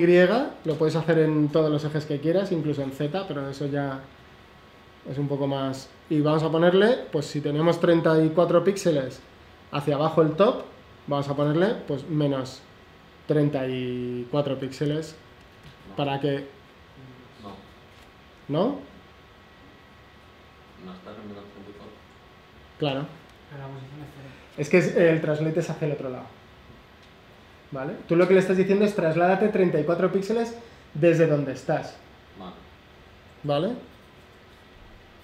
lo puedes hacer en todos los ejes que quieras, incluso en Z, pero eso ya es un poco más... Y vamos a ponerle, pues si tenemos 34 píxeles hacia abajo el top, vamos a ponerle pues menos 34 píxeles para que... No. ¿No? No está en menos 34. Claro. Pero la posición es cero. Es que el translate es hacia el otro lado. ¿Vale? Tú lo que le estás diciendo es trasládate 34 píxeles desde donde estás. Vale. ¿Vale?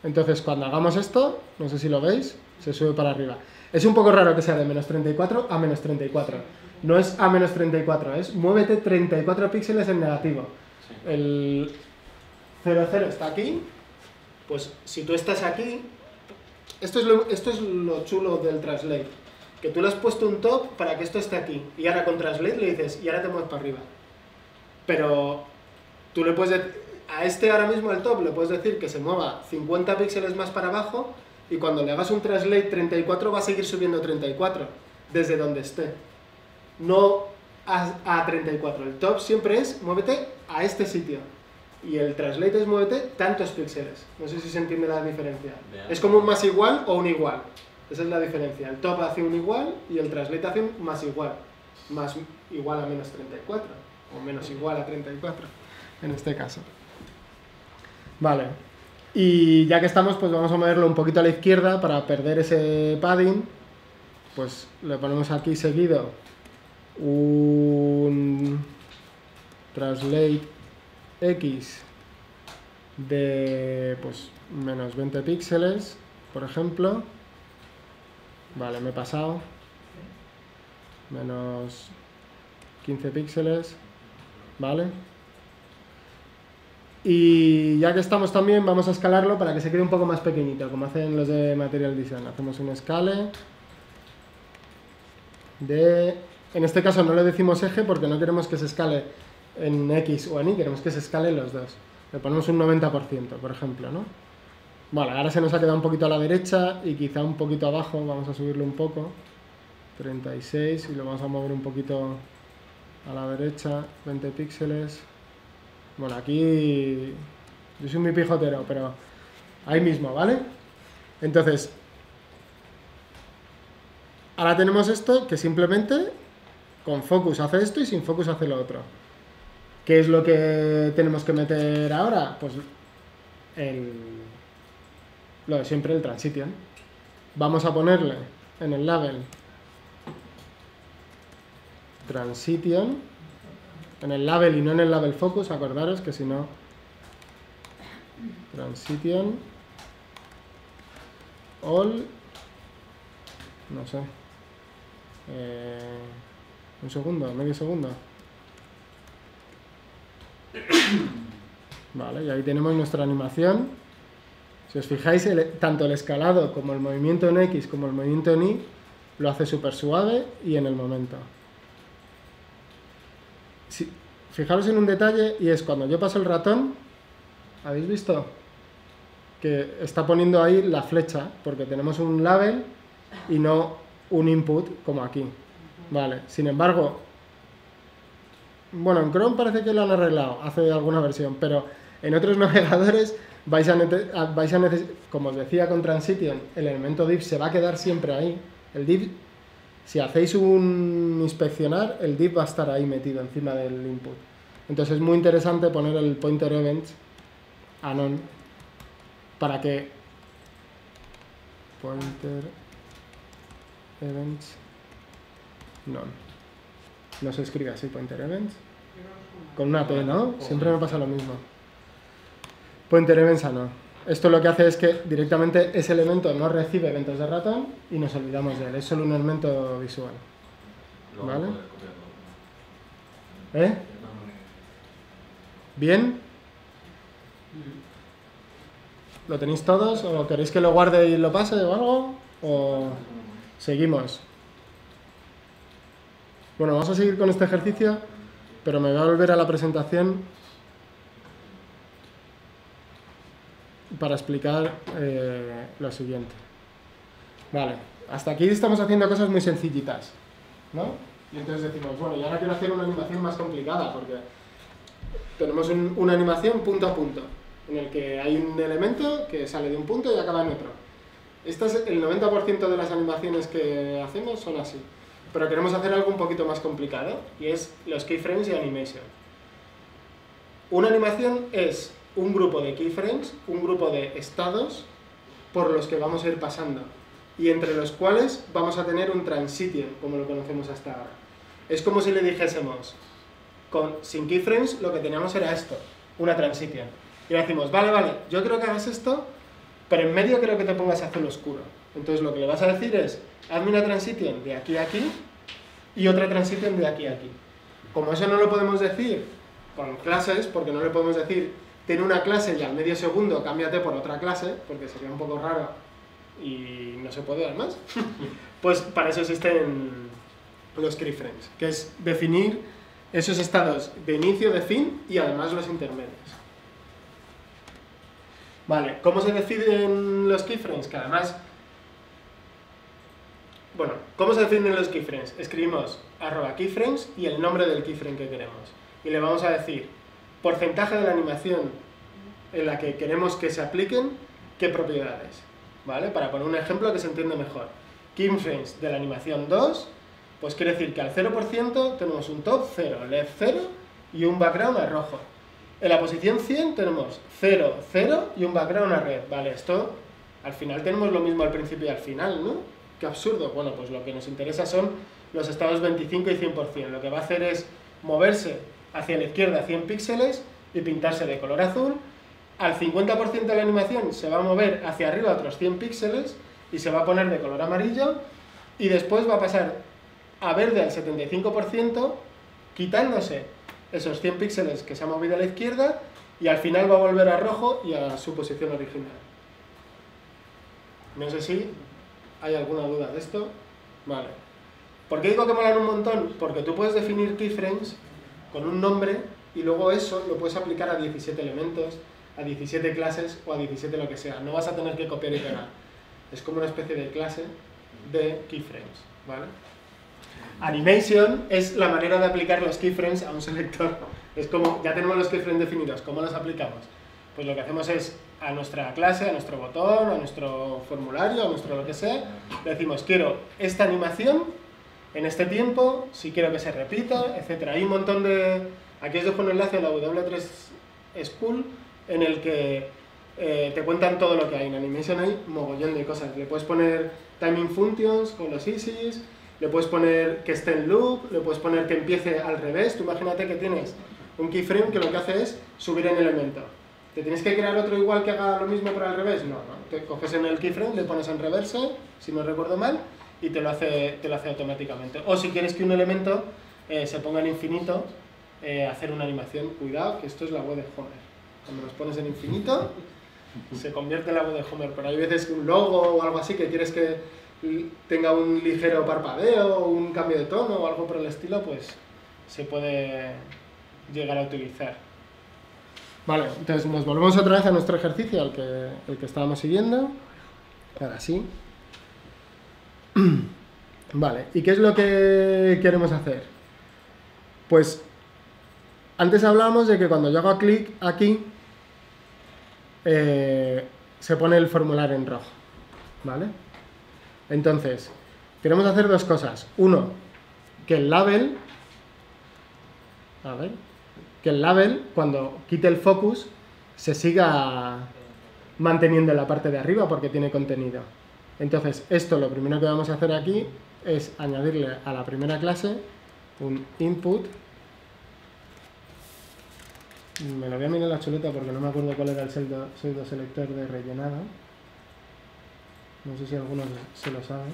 Entonces, cuando hagamos esto, no sé si lo veis, se sube para arriba. Es un poco raro que sea de menos 34 a menos 34. No es a menos 34, es muévete 34 píxeles en negativo. Sí. El 00 está aquí, pues si tú estás aquí, esto es lo chulo del translate, que tú le has puesto un top para que esto esté aquí, y ahora con translate le dices, y ahora te mueves para arriba. Pero tú le puedes decir, a este ahora mismo el top le puedes decir que se mueva 50 píxeles más para abajo, y cuando le hagas un translate 34 va a seguir subiendo 34, desde donde esté. No a 34, el top siempre es, muévete a este sitio. Y el translate es muévete tantos píxeles. No sé si se entiende la diferencia. Es como un más igual o un igual. Esa es la diferencia. El top hace un igual y el translate hace un más igual. Más igual a menos 34. O menos igual a 34. En este caso. Vale. Y ya que estamos, pues vamos a moverlo un poquito a la izquierda para perder ese padding. Pues le ponemos aquí seguido un translate X de pues menos 20 píxeles, por ejemplo. Vale, me he pasado. Menos 15 píxeles. Vale. Y ya que estamos también, vamos a escalarlo para que se quede un poco más pequeñito, como hacen los de Material Design. Hacemos un escale de... En este caso no le decimos eje porque no queremos que se escale en X o en Y, queremos que se escalen los dos. Le ponemos un 90%, por ejemplo, ¿no? Vale, ahora se nos ha quedado un poquito a la derecha y quizá un poquito abajo, vamos a subirlo un poco. 36 y lo vamos a mover un poquito a la derecha, 20 píxeles. Bueno, aquí yo soy muy pijotero, pero ahí mismo, ¿vale? Entonces, ahora tenemos esto que simplemente con focus hace esto y sin focus hace lo otro. ¿Qué es lo que tenemos que meter ahora? Pues lo de siempre, el transition. Vamos a ponerle en el label transition, en el label y no en el label focus, acordaros que si no, transition all, no sé, un segundo, medio segundo. Vale, y ahí tenemos nuestra animación. Si os fijáis, tanto el escalado como el movimiento en X como el movimiento en Y lo hace súper suave y en el momento. Fijaros en un detalle y es cuando yo paso el ratón, ¿habéis visto? Que está poniendo ahí la flecha, porque tenemos un label y no un input como aquí. Vale, sin embargo, bueno, en Chrome parece que lo han arreglado, hace alguna versión, pero En otros navegadores vais a necesitar, como os decía con Transition, el elemento div se va a quedar siempre ahí. El div, si hacéis un inspeccionar, el div va a estar ahí metido encima del input. Entonces es muy interesante poner el pointer events a none para que pointer events none. No se escribe así, pointer events. Con una P, ¿no? Siempre me pasa lo mismo. Pointer events a no. Esto lo que hace es que directamente ese elemento no recibe eventos de ratón y nos olvidamos de él. Es solo un elemento visual. ¿Vale? ¿Eh? ¿Bien? ¿Lo tenéis todos? ¿O queréis que lo guarde y lo pase o algo? ¿O seguimos? Bueno, vamos a seguir con este ejercicio, pero me voy a volver a la presentación para explicar lo siguiente. Vale, hasta aquí estamos haciendo cosas muy sencillitas, ¿no? Y entonces decimos, bueno, y ahora quiero hacer una animación más complicada, porque tenemos una animación punto a punto, en el que hay un elemento que sale de un punto y acaba en otro. Este es el 90% de las animaciones que hacemos son así. Pero queremos hacer algo un poquito más complicado, y es los keyframes y animation. Una animación es un grupo de keyframes, un grupo de estados por los que vamos a ir pasando, y entre los cuales vamos a tener un transition, como lo conocemos hasta ahora. Es como si le dijésemos, sin keyframes lo que teníamos era esto, una transition. Y le decimos, vale, yo creo que hagas esto, pero en medio creo que te pongas azul oscuro. Entonces lo que le vas a decir es, hazme una transition de aquí a aquí y otra transition de aquí a aquí. Como eso no lo podemos decir con clases, porque no le podemos decir, ten una clase y al medio segundo cámbiate por otra clase, porque sería un poco raro y no se puede además, pues para eso existen los keyframes, que es definir esos estados de inicio, de fin y además los intermedios. Vale, ¿cómo se definen los keyframes? Que además... Bueno, ¿cómo se definen los keyframes? Escribimos @keyframes y el nombre del keyframe que queremos. Y le vamos a decir porcentaje de la animación en la que queremos que se apliquen, qué propiedades. ¿Vale? Para poner un ejemplo que se entiende mejor. Keyframes de la animación 2, pues quiere decir que al 0% tenemos un top 0, left 0 y un background a rojo. En la posición 100 tenemos 0, 0 y un background a red. Vale, esto al final tenemos lo mismo al principio y al final, ¿no? Qué absurdo. Bueno, pues lo que nos interesa son los estados 25 y 100%. Lo que va a hacer es moverse hacia la izquierda 100 píxeles y pintarse de color azul. Al 50% de la animación se va a mover hacia arriba otros 100 píxeles y se va a poner de color amarillo, y después va a pasar a verde al 75%, quitándose esos 100 píxeles que se ha movido a la izquierda, y al final va a volver a rojo y a su posición original. No sé si hay alguna duda de esto. Vale. ¿Por qué digo que molan un montón? Porque tú puedes definir keyframes con un nombre y luego eso lo puedes aplicar a 17 elementos, a 17 clases o a 17 lo que sea. No vas a tener que copiar y pegar. Es como una especie de clase de keyframes, ¿vale? Animation es la manera de aplicar los keyframes a un selector. Es como, ya tenemos los keyframes definidos, ¿cómo los aplicamos? Pues lo que hacemos es a nuestra clase, a nuestro botón, a nuestro formulario, a nuestro lo que sea, le decimos, quiero esta animación en este tiempo, si quiero que se repita, etc. Hay un montón de... Aquí os dejo un enlace a la W3 School en el que te cuentan todo lo que hay. En Animation hay mogollón de cosas. Le puedes poner timing functions con los easies, le puedes poner que esté en loop, le puedes poner que empiece al revés. Tú imagínate que tienes un keyframe que lo que hace es subir en elemento. ¿Te tienes que crear otro igual que haga lo mismo pero al revés? No, no. Te coges en el keyframe, le pones en reverse, si no recuerdo mal, y te lo hace automáticamente. O si quieres que un elemento se ponga en infinito, hacer una animación. Cuidado, que esto es la web de Homer. Cuando los pones en infinito, se convierte en la web de Homer. Pero hay veces que un logo o algo así que quieres que tenga un ligero parpadeo, o un cambio de tono o algo por el estilo, pues se puede llegar a utilizar. Vale, entonces nos volvemos otra vez a nuestro ejercicio, el que estábamos siguiendo. Ahora sí. Vale, ¿y qué es lo que queremos hacer? Pues antes hablábamos de que cuando yo hago clic aquí, se pone el formulario en rojo, ¿vale? Entonces, queremos hacer dos cosas. Uno, que el label, cuando quite el focus, se siga manteniendo en la parte de arriba porque tiene contenido. Entonces, esto lo primero que vamos a hacer aquí es añadirle a la primera clase un input. Me lo voy a mirar en la chuleta porque no me acuerdo cuál era el pseudo selector de rellenado. No sé si alguno se lo sabe.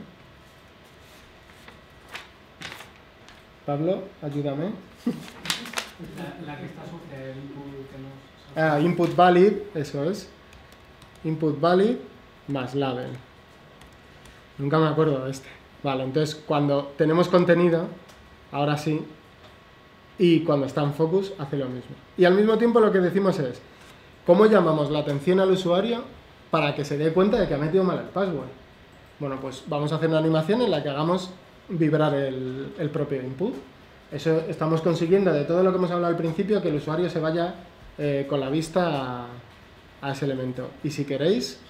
Pablo, ayúdame. La que está sucia, el input que nos... Ah, input valid, eso es. Input valid más label. Nunca me acuerdo de este. Vale, entonces cuando tenemos contenido, ahora sí, y cuando está en focus, hace lo mismo. Y al mismo tiempo lo que decimos es, ¿cómo llamamos la atención al usuario para que se dé cuenta de que ha metido mal el password? Bueno, pues vamos a hacer una animación en la que hagamos vibrar el propio input. Eso estamos consiguiendo de todo lo que hemos hablado al principio, que el usuario se vaya con la vista a ese elemento. Y si queréis,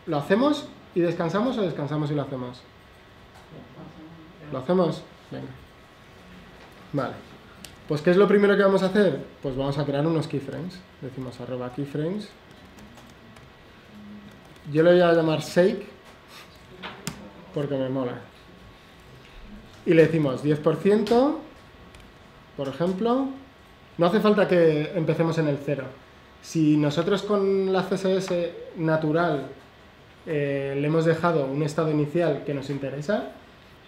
¿lo hacemos y descansamos o descansamos y lo hacemos? ¿Lo hacemos? Venga. Vale. Pues ¿qué es lo primero que vamos a hacer? Pues vamos a crear unos keyframes. Decimos @keyframes. Yo le voy a llamar shake porque me mola. Y le decimos 10%, por ejemplo. No hace falta que empecemos en el 0. Si nosotros con la CSS natural le hemos dejado un estado inicial que nos interesa,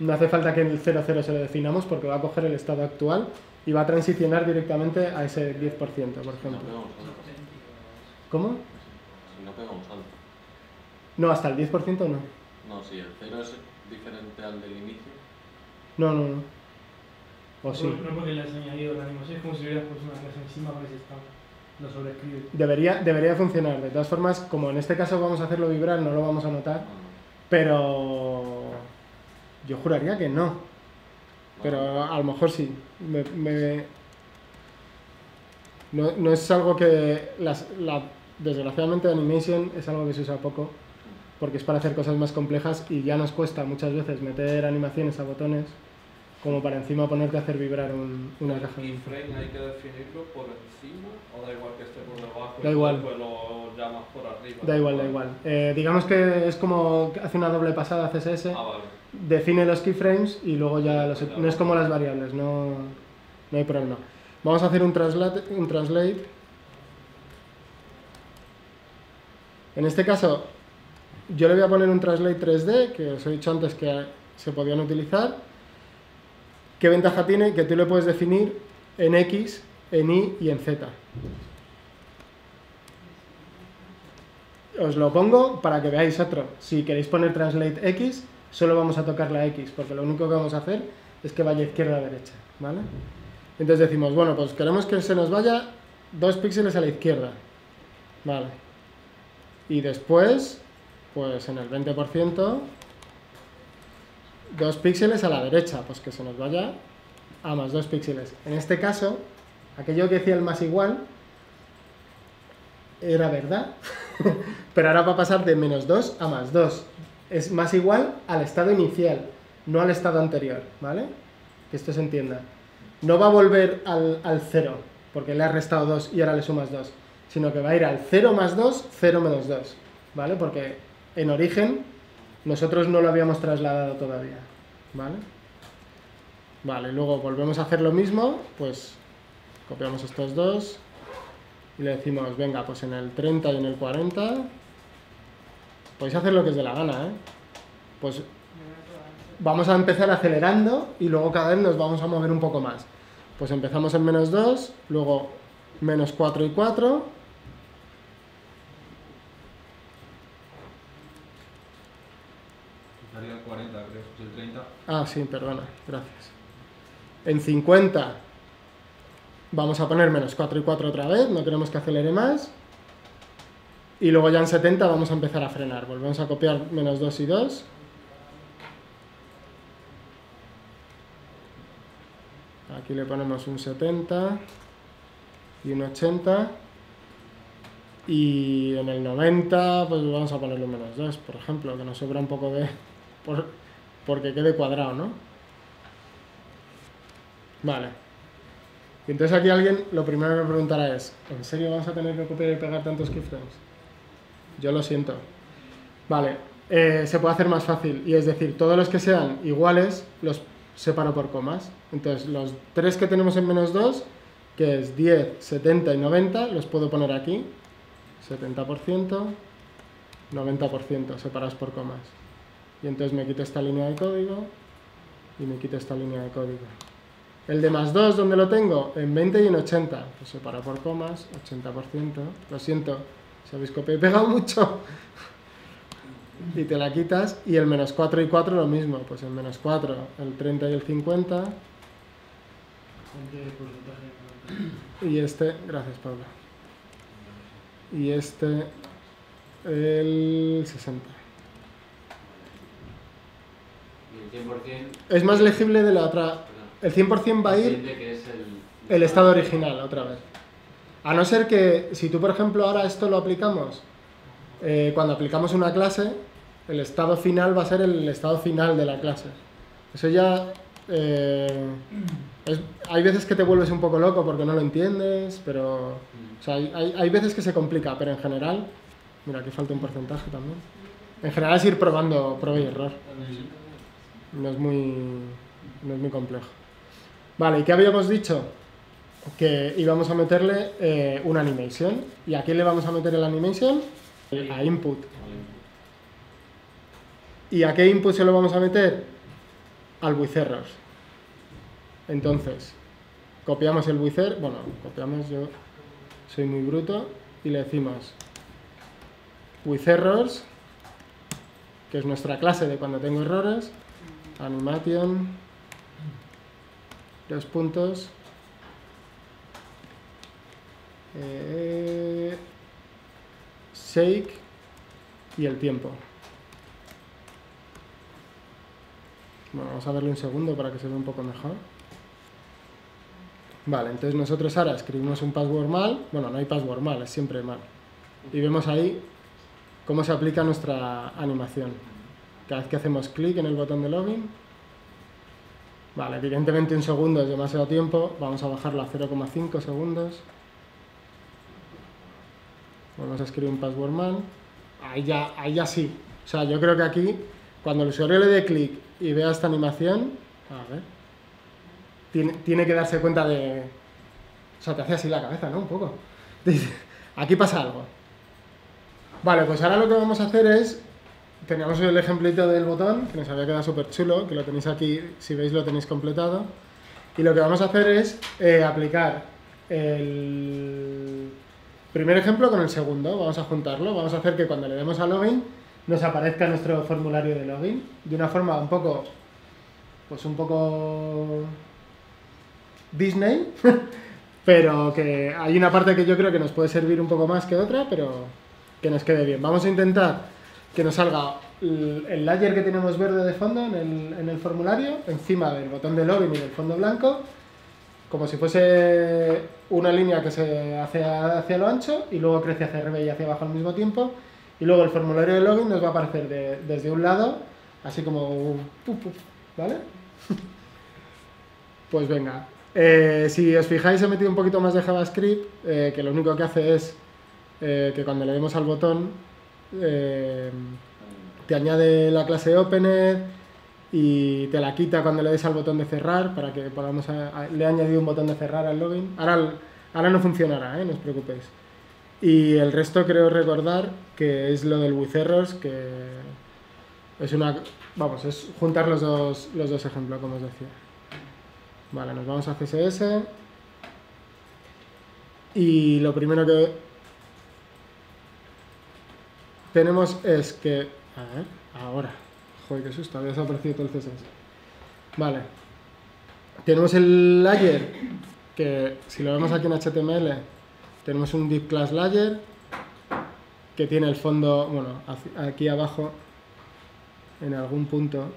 no hace falta que en el 00 se lo definamos porque va a coger el estado actual y va a transicionar directamente a ese 10%, por ejemplo. ¿Cómo? Si no pegamos alto. No, hasta el 10% no. No, si el 0 es diferente al del inicio. No, no, no. ¿O sí? No porque le has añadido la animación, es como si hubieras puesto una clase encima para que se está, lo sobreescribe. Debería funcionar. De todas formas, como en este caso vamos a hacerlo vibrar, no lo vamos a notar. Pero yo juraría que no. Pero a lo mejor sí. No es algo que... desgraciadamente Animation es algo que se usa poco porque es para hacer cosas más complejas y ya nos cuesta muchas veces meter animaciones a botones como para encima ponerte a hacer vibrar una caja. ¿El keyframe hay que definirlo por encima o da igual que esté por debajo? Da igual. Pues lo llamas por arriba. Da igual. Digamos que es como hace una doble pasada CSS. Ah, vale. Define los keyframes y luego ya no es como las variables, no hay problema. Vamos a hacer un translate. En este caso, yo le voy a poner un translate 3D, que os he dicho antes que se podían utilizar. ¿Qué ventaja tiene? Que tú le puedes definir en X, en Y y en Z. Os lo pongo para que veáis otro. Si queréis poner translate X, solo vamos a tocar la X, porque lo único que vamos a hacer es que vaya izquierda a derecha, ¿vale? Entonces decimos, bueno, pues queremos que se nos vaya 2 píxeles a la izquierda, ¿vale? Y después, pues en el 20%, 2 píxeles a la derecha, pues que se nos vaya a más 2 píxeles. En este caso, aquello que decía el más igual era verdad, pero ahora va a pasar de menos 2 a más 2. Es más igual al estado inicial, no al estado anterior, ¿vale? Que esto se entienda. No va a volver al 0, porque le has restado 2 y ahora le sumas 2, sino que va a ir al 0 más 2, 0 menos 2, ¿vale? Porque en origen nosotros no lo habíamos trasladado todavía, ¿vale? Vale, luego volvemos a hacer lo mismo, pues copiamos estos dos y le decimos, venga, pues en el 30 y en el 40, podéis hacer lo que os dé la gana, ¿eh? Pues vamos a empezar acelerando y luego cada vez nos vamos a mover un poco más. Pues empezamos en menos 2, luego menos 4 y 4. Estaría el 40, creo, el 30. Ah, sí, perdona, gracias. En 50 vamos a poner menos 4 y 4 otra vez, no queremos que acelere más. Y luego ya en 70 vamos a empezar a frenar. Volvemos a copiar menos 2 y 2. Aquí le ponemos un 70 y un 80. Y en el 90, pues vamos a ponerle un -2, por ejemplo, que nos sobra un poco de... porque quede cuadrado, ¿no? Vale. Y entonces aquí alguien, lo primero que me preguntará es, ¿en serio vamos a tener que copiar y pegar tantos keyframes? Yo lo siento. Vale, se puede hacer más fácil, y es decir, todos los que sean iguales los separo por comas. Entonces, los 3 que tenemos en -2, que es 10, 70 y 90, los puedo poner aquí. 70%, 90%, separados por comas. Y entonces me quito esta línea de código y me quito esta línea de código. El de +2, ¿dónde lo tengo? En 20 y en 80. Pues separado por comas, 80%. Lo siento, si habéis copiado y pegado mucho. Y te la quitas. Y el -4 y 4 lo mismo. Pues el -4, el 30 y el 50. Y este, gracias Pablo. Y este, el 60. Y el 100%... Es más legible de la otra. El 100% va a ir que es el estado original, otra vez. A no ser que, si tú por ejemplo ahora esto lo aplicamos, cuando aplicamos una clase, el estado final va a ser el estado final de la clase. Eso ya... hay veces que te vuelves un poco loco porque no lo entiendes, pero... O sea, hay veces que se complica, pero en general... Mira, aquí falta un porcentaje también. En general es ir probando, prueba y error. No es muy complejo. Vale, ¿y qué habíamos dicho? Que íbamos a meterle una animation. ¿Y a quién le vamos a meter el animation? A input. ¿Y a qué input se lo vamos a meter? Al with errors. Entonces, copiamos el with errors, bueno, copiamos, yo soy muy bruto, y le decimos with errors, que es nuestra clase de cuando tengo errores, animation, 2 puntos, shake y el tiempo. Bueno, vamos a verlo un segundo para que se vea un poco mejor. Vale, entonces nosotros ahora escribimos un password mal. Bueno, no hay password mal, es siempre mal. Y vemos ahí cómo se aplica nuestra animación. Cada vez que hacemos clic en el botón de login. Vale, evidentemente un segundo es demasiado tiempo. Vamos a bajarlo a 0,5 segundos. Vamos a escribir un password mal. Ahí ya sí. O sea, yo creo que aquí, cuando el usuario le dé clic y vea esta animación, a ver, tiene que darse cuenta de... O sea, te hace así la cabeza, ¿no? Un poco. Dice, aquí pasa algo. Vale, pues ahora lo que vamos a hacer es... Teníamos el ejemplito del botón, que nos había quedado súper chulo, que lo tenéis aquí, si veis lo tenéis completado. Y lo que vamos a hacer es aplicar el primer ejemplo con el segundo. Vamos a juntarlo, vamos a hacer que cuando le demos a login nos aparezca nuestro formulario de login de una forma un poco... Pues un poco... Disney, pero que hay una parte que yo creo que nos puede servir un poco más que otra, pero que nos quede bien. Vamos a intentar que nos salga el layer que tenemos verde de fondo en el formulario, encima del botón de login y del fondo blanco, como si fuese una línea que se hace hacia lo ancho y luego crece hacia arriba y hacia abajo al mismo tiempo, y luego el formulario de login nos va a aparecer desde un lado, así como... ¿Vale? Pues venga. Si os fijáis, he metido un poquito más de JavaScript, que lo único que hace es que cuando le demos al botón te añade la clase opener y te la quita cuando le des al botón de cerrar para que podamos... le he añadido un botón de cerrar al login. Ahora no funcionará, no os preocupéis. Y el resto creo recordar que es lo del with errors, que es una... Vamos, es juntar los dos ejemplos, como os decía. Vale, nos vamos a CSS y lo primero que tenemos es que... A ver, ahora. Joder, qué susto, había desaparecido todo el CSS. Vale. Tenemos el layer, que si lo vemos aquí en HTML, tenemos un div class layer, que tiene el fondo, bueno, aquí abajo, en algún punto...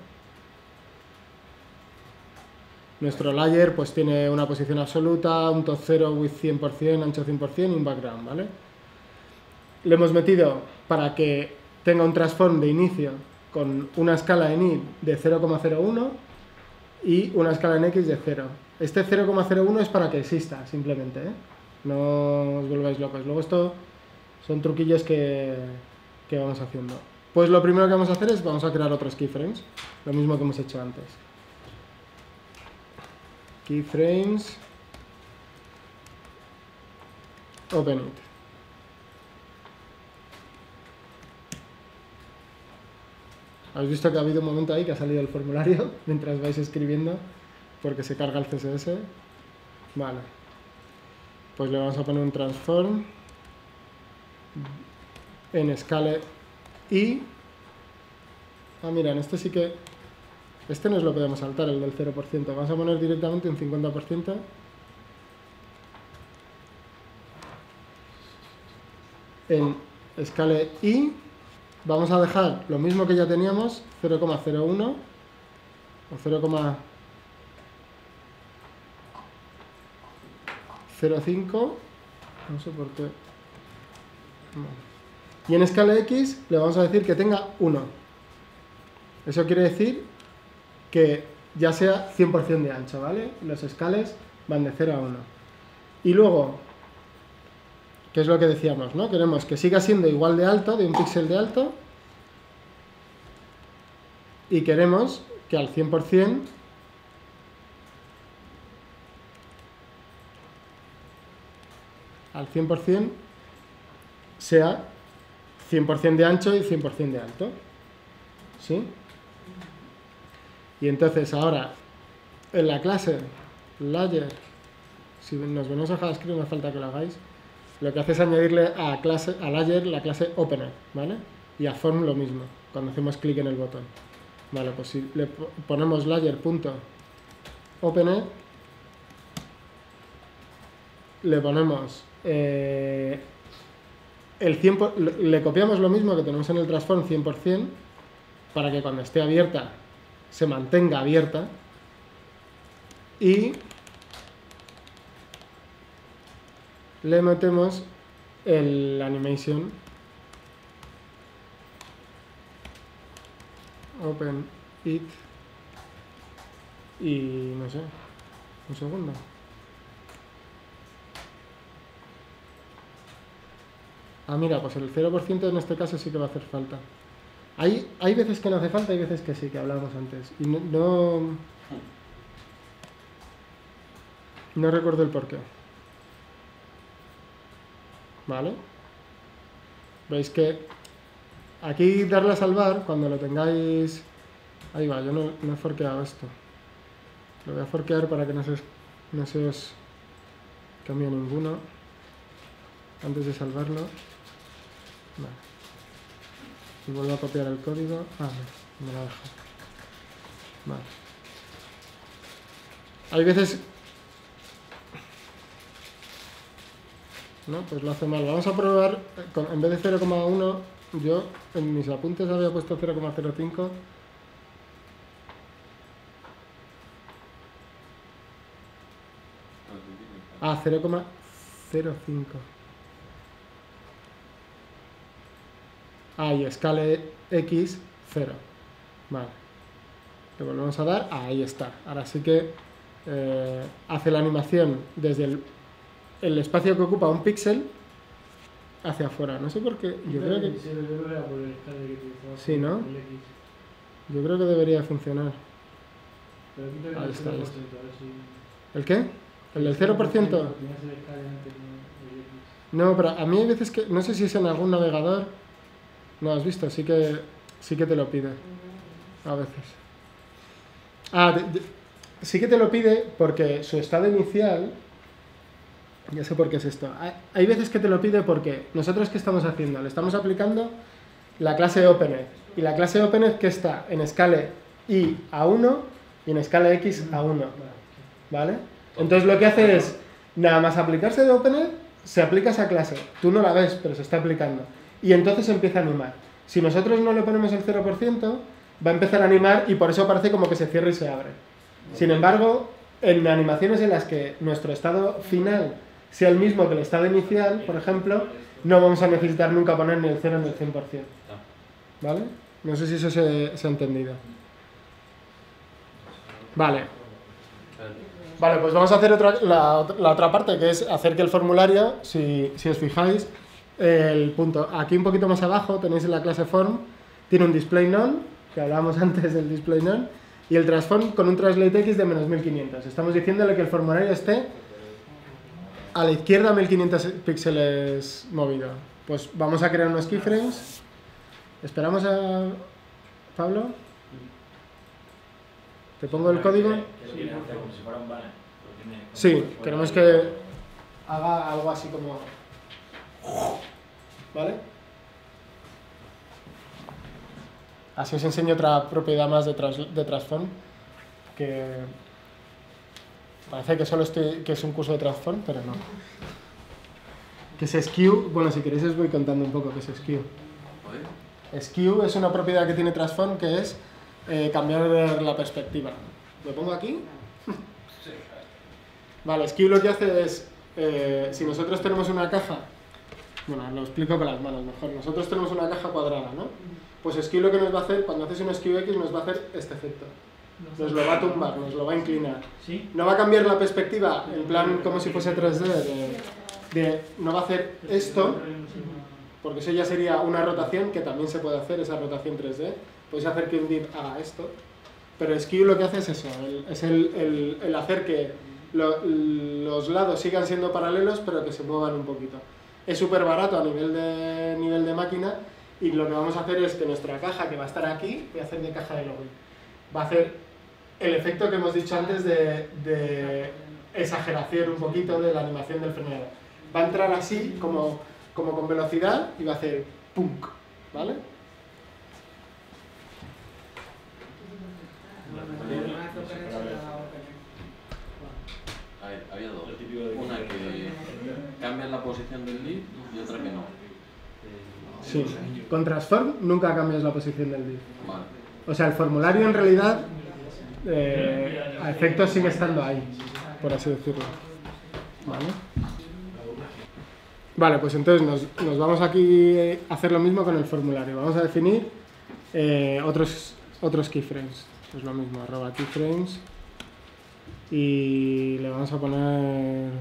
Nuestro layer pues tiene una posición absoluta, un top 0 width 100%, ancho 100% y un background, ¿vale? le hemos metido para que tenga un transform de inicio con una escala en y de 0,01 y una escala en x de 0. Este 0,01 es para que exista, simplemente, ¿eh? No os volváis locos. Luego esto son truquillos que vamos haciendo. Pues lo primero que vamos a hacer es vamos a crear otros keyframes, lo mismo que hemos hecho antes. Keyframes, open it. Habéis visto que ha habido un momento ahí que ha salido el formulario mientras vais escribiendo porque se carga el CSS. Vale. Pues le vamos a poner un transform en scale y... Ah, mira, en este sí que... Este nos lo podemos saltar, el del 0%. Vamos a poner directamente un 50%. En scale y vamos a dejar lo mismo que ya teníamos, 0,01 o 0,05, no sé por qué. Y en escala X le vamos a decir que tenga 1. Eso quiere decir que ya sea 100% de ancho, ¿vale? Los escales van de 0 a 1. Y luego, ¿qué es lo que decíamos, no? Queremos que siga siendo igual de alto, de un píxel de alto, y queremos que al 100% sea 100% de ancho y 100% de alto. ¿Sí? Y entonces ahora, en la clase layer, si nos venimos a JavaScript, no hace falta que lo hagáis, lo que hace es añadirle a layer la clase opener, ¿vale? Y a form lo mismo, cuando hacemos clic en el botón. Vale, pues si le ponemos layer.opener, le ponemos el 100%, le copiamos lo mismo que tenemos en el transform 100%, para que cuando esté abierta se mantenga abierta, y le metemos el animation open it y no sé, un segundo. Ah, mira, pues el 0% en este caso sí que va a hacer falta. Hay veces que no hace falta y veces que sí, que hablábamos antes. Y no recuerdo el porqué. ¿Vale? Veis que aquí darle a salvar, cuando lo tengáis... Ahí va, yo no he forqueado esto. Lo voy a forquear para que no se os cambie ninguno antes de salvarlo. Vale. Y vuelvo a copiar el código. Ah, me lo dejo. Vale. Hay veces... No, pues lo hace mal. Vamos a probar, en vez de 0,1, yo en mis apuntes había puesto 0,05. Ah, 0,05. Ah, y escala X, 0. Vale. Le volvemos a dar. Ahí está. Ahora sí que hace la animación desde el espacio que ocupa un píxel hacia afuera. No sé por qué. Yo creo que... Sí, ¿no? Yo creo que debería funcionar. Ahí está, ahí está. ¿El qué? ¿El del 0%? No, pero a mí hay veces que... No sé si es en algún navegador. No, has visto, sí que te lo pide. A veces. Ah, sí que te lo pide porque su estado inicial... Ya sé por qué es esto. Hay veces que te lo pide porque nosotros, ¿qué estamos haciendo? Le estamos aplicando la clase opener. Y la clase opener que está en escala y a 1 y en escala x a 1. ¿Vale? Entonces lo que hace es, nada más aplicarse de opener, se aplica esa clase. Tú no la ves, pero se está aplicando. Y entonces empieza a animar. Si nosotros no le ponemos el 0%, va a empezar a animar y por eso parece como que se cierra y se abre. Sin embargo, en animaciones en las que nuestro estado final sea el mismo que el estado inicial, por ejemplo, no vamos a necesitar nunca poner ni el 0 ni el 100%. ¿Vale? No sé si eso se ha entendido. Vale. Vale, pues vamos a hacer la otra parte, que es hacer que el formulario, si os fijáis, el punto, aquí un poquito más abajo tenéis en la clase form, tiene un display none, que hablábamos antes del display none, y el transform con un translate x de menos 1500. Estamos diciéndole que el formulario esté a la izquierda 1500 píxeles movido. Pues vamos a crear unos keyframes. ¿Esperamos a Pablo? ¿Te pongo el código? Sí, queremos que haga algo así como... ¿Vale? Así os enseño otra propiedad más de transform, que parece que solo que es un curso de transform, pero no. Que es skew. Bueno, si queréis os voy contando un poco qué es skew. Skew es una propiedad que tiene transform, que es cambiar la perspectiva. ¿Lo pongo aquí? Vale, skew lo que hace es, si nosotros tenemos una caja, bueno, lo explico con las manos mejor, nosotros tenemos una caja cuadrada, ¿no? Pues skew lo que nos va a hacer, cuando haces un skew X, nos va a hacer este efecto. Nos lo va a tumbar, nos lo va a inclinar. No va a cambiar la perspectiva, en plan como si fuese 3D, no va a hacer esto, porque eso ya sería una rotación, que también se puede hacer, esa rotación 3D. Podéis hacer que un div haga esto, pero skew lo que hace es eso, es el hacer que los lados sigan siendo paralelos, pero que se muevan un poquito. Es súper barato a nivel de máquina, y lo que vamos a hacer es que nuestra caja, que va a estar aquí, voy a hacer de caja de login, va a hacer el efecto que hemos dicho antes de exageración un poquito de la animación del frenado. Va a entrar así, como con velocidad, y va a hacer punk, ¿vale? Había dos. Una que cambia la posición del lead y otra que no. Sí, con transform nunca cambias la posición del div. Vale. O sea, el formulario en realidad a efectos sigue estando ahí, por así decirlo. ¿Vale? Vale, pues entonces nos vamos aquí a hacer lo mismo con el formulario. Vamos a definir otros keyframes. Pues lo mismo, @keyframes, y le vamos a poner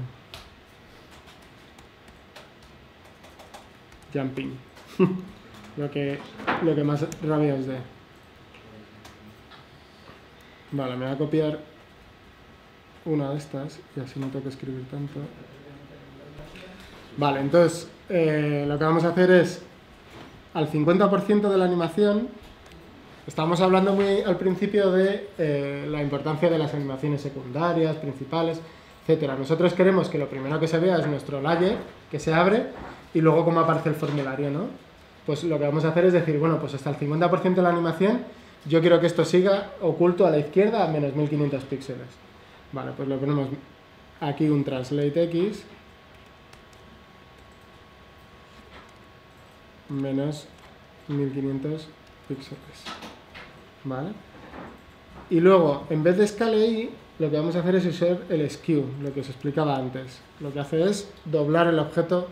jumping. lo que más rabia os dé. Vale, me voy a copiar una de estas y así no tengo que escribir tanto. Vale, entonces lo que vamos a hacer es, al 50% de la animación, estamos hablando muy al principio de la importancia de las animaciones secundarias, principales, etcétera. Nosotros queremos que lo primero que se vea es nuestro layer, que se abre, y luego cómo aparece el formulario, ¿no? Pues lo que vamos a hacer es decir, bueno, pues hasta el 50% de la animación, yo quiero que esto siga oculto a la izquierda a menos 1500 píxeles. Vale, pues lo ponemos aquí un translate x menos 1500 píxeles. ¿Vale? Y luego, en vez de scale y, lo que vamos a hacer es usar el skew, lo que os explicaba antes. Lo que hace es doblar el objeto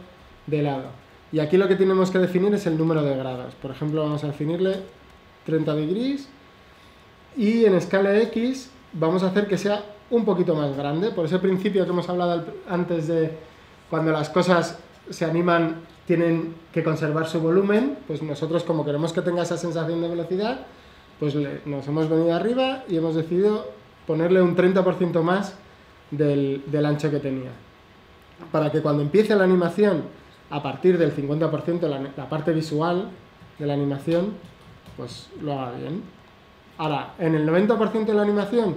de lado. Y aquí lo que tenemos que definir es el número de grados. Por ejemplo, vamos a definirle 30 degrees, y en escala X vamos a hacer que sea un poquito más grande, por ese principio que hemos hablado antes de cuando las cosas se animan tienen que conservar su volumen. Pues nosotros, como queremos que tenga esa sensación de velocidad, pues nos hemos venido arriba y hemos decidido ponerle un 30% más del ancho que tenía, para que cuando empiece la animación, a partir del 50%, la parte visual de la animación, pues lo haga bien. Ahora, en el 90% de la animación,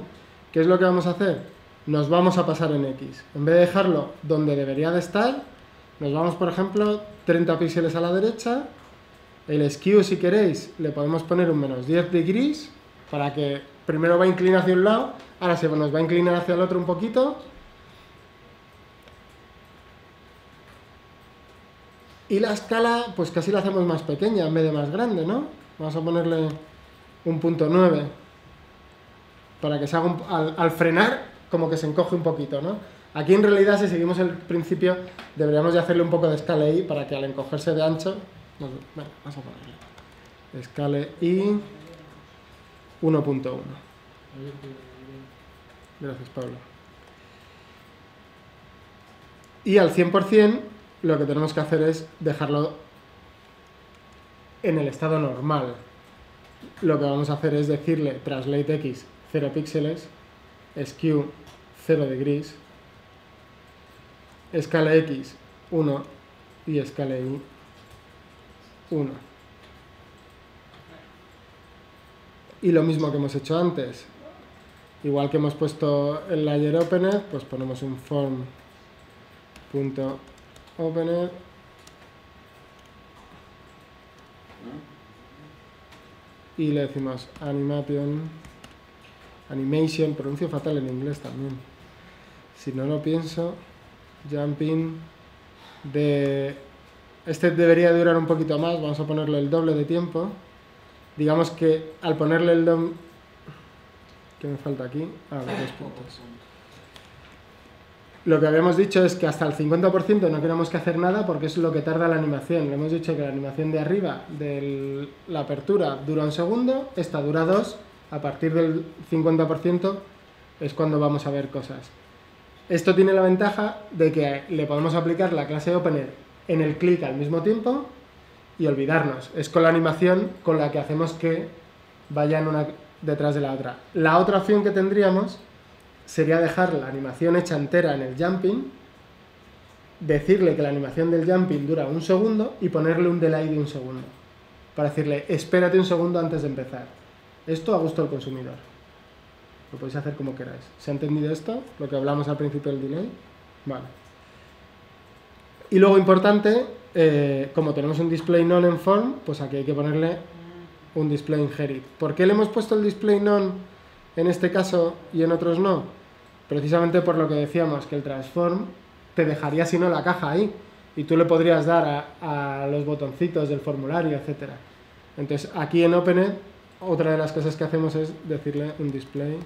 ¿qué es lo que vamos a hacer? Nos vamos a pasar en X. En vez de dejarlo donde debería de estar, nos vamos, por ejemplo, 30 píxeles a la derecha. El skew, si queréis, le podemos poner un menos 10 degrees, para que primero va a inclinar hacia un lado, ahora se nos va a inclinar hacia el otro un poquito. Y la escala, pues casi la hacemos más pequeña en vez de más grande, ¿no? Vamos a ponerle un punto 9, para que se haga al frenar, como que se encoge un poquito, ¿no? Aquí en realidad, si seguimos el principio, deberíamos de hacerle un poco de scale i para que al encogerse de ancho... Bueno, vamos a ponerle scale i 1.1. Gracias, Pablo. Y al 100% lo que tenemos que hacer es dejarlo en el estado normal. Lo que vamos a hacer es decirle translate x 0 píxeles, skew 0 degrees, scale x 1 y scale y 1. Y lo mismo que hemos hecho antes. Igual que hemos puesto el layer opener, pues ponemos un form.opener y le decimos animation, pronuncio fatal en inglés también. Si no lo pienso, jumping de... Este debería durar un poquito más, vamos a ponerle el doble de tiempo. Digamos que al ponerle el doble... ¿Qué me falta aquí? Ah, los 2 puntos. Lo que habíamos dicho es que hasta el 50% no queremos que hacer nada porque es lo que tarda la animación. Le hemos dicho que la animación de arriba, de la apertura, dura 1 segundo, esta dura 2, a partir del 50% es cuando vamos a ver cosas. Esto tiene la ventaja de que le podemos aplicar la clase opener en el clic al mismo tiempo y olvidarnos. Es con la animación con la que hacemos que vayan una detrás de la otra. La otra opción que tendríamos sería dejar la animación hecha entera en el jumping, decirle que la animación del jumping dura 1 segundo y ponerle un delay de 1 segundo. Para decirle, espérate 1 segundo antes de empezar. Esto a gusto del consumidor. Lo podéis hacer como queráis. ¿Se ha entendido esto? Lo que hablamos al principio del delay. Vale. Y luego importante, como tenemos un display none en form, pues aquí hay que ponerle un display inherit. ¿Por qué le hemos puesto el display none en este caso y en otros no? Precisamente por lo que decíamos, que el transform te dejaría si no la caja ahí y tú le podrías dar a los botoncitos del formulario, etc. Entonces aquí en opener, otra de las cosas que hacemos es decirle un display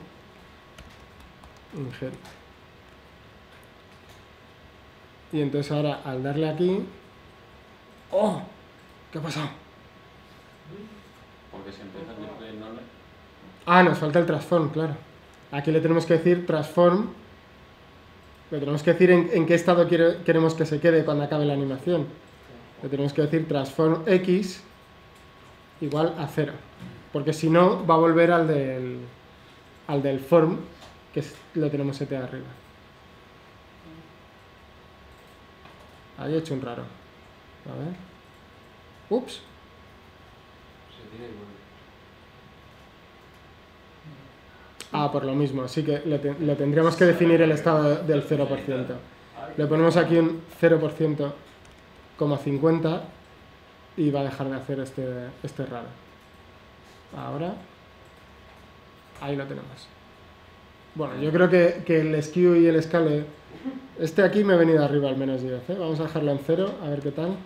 inherit. Y entonces ahora al darle aquí... ¡Oh! ¿Qué ha pasado? Porque si empieza el display no le... Ah, nos falta el transform, claro. Aquí le tenemos que decir transform. Le tenemos que decir en qué estado queremos que se quede cuando acabe la animación. Le tenemos que decir transform x igual a 0. Porque si no, va a volver al del form, que lo tenemos seteado arriba. Ahí he hecho un raro. A ver. Ups. Se tira y vuelve. Ah, por lo mismo. Sí que le tendríamos que definir el estado del 0%. Le ponemos aquí un 0%, 50 y va a dejar de hacer este raro. Ahora, ahí lo tenemos. Bueno, yo creo que el skew y el scale, este aquí me ha venido arriba al menos 10, ¿eh? Vamos a dejarlo en 0, a ver qué tal.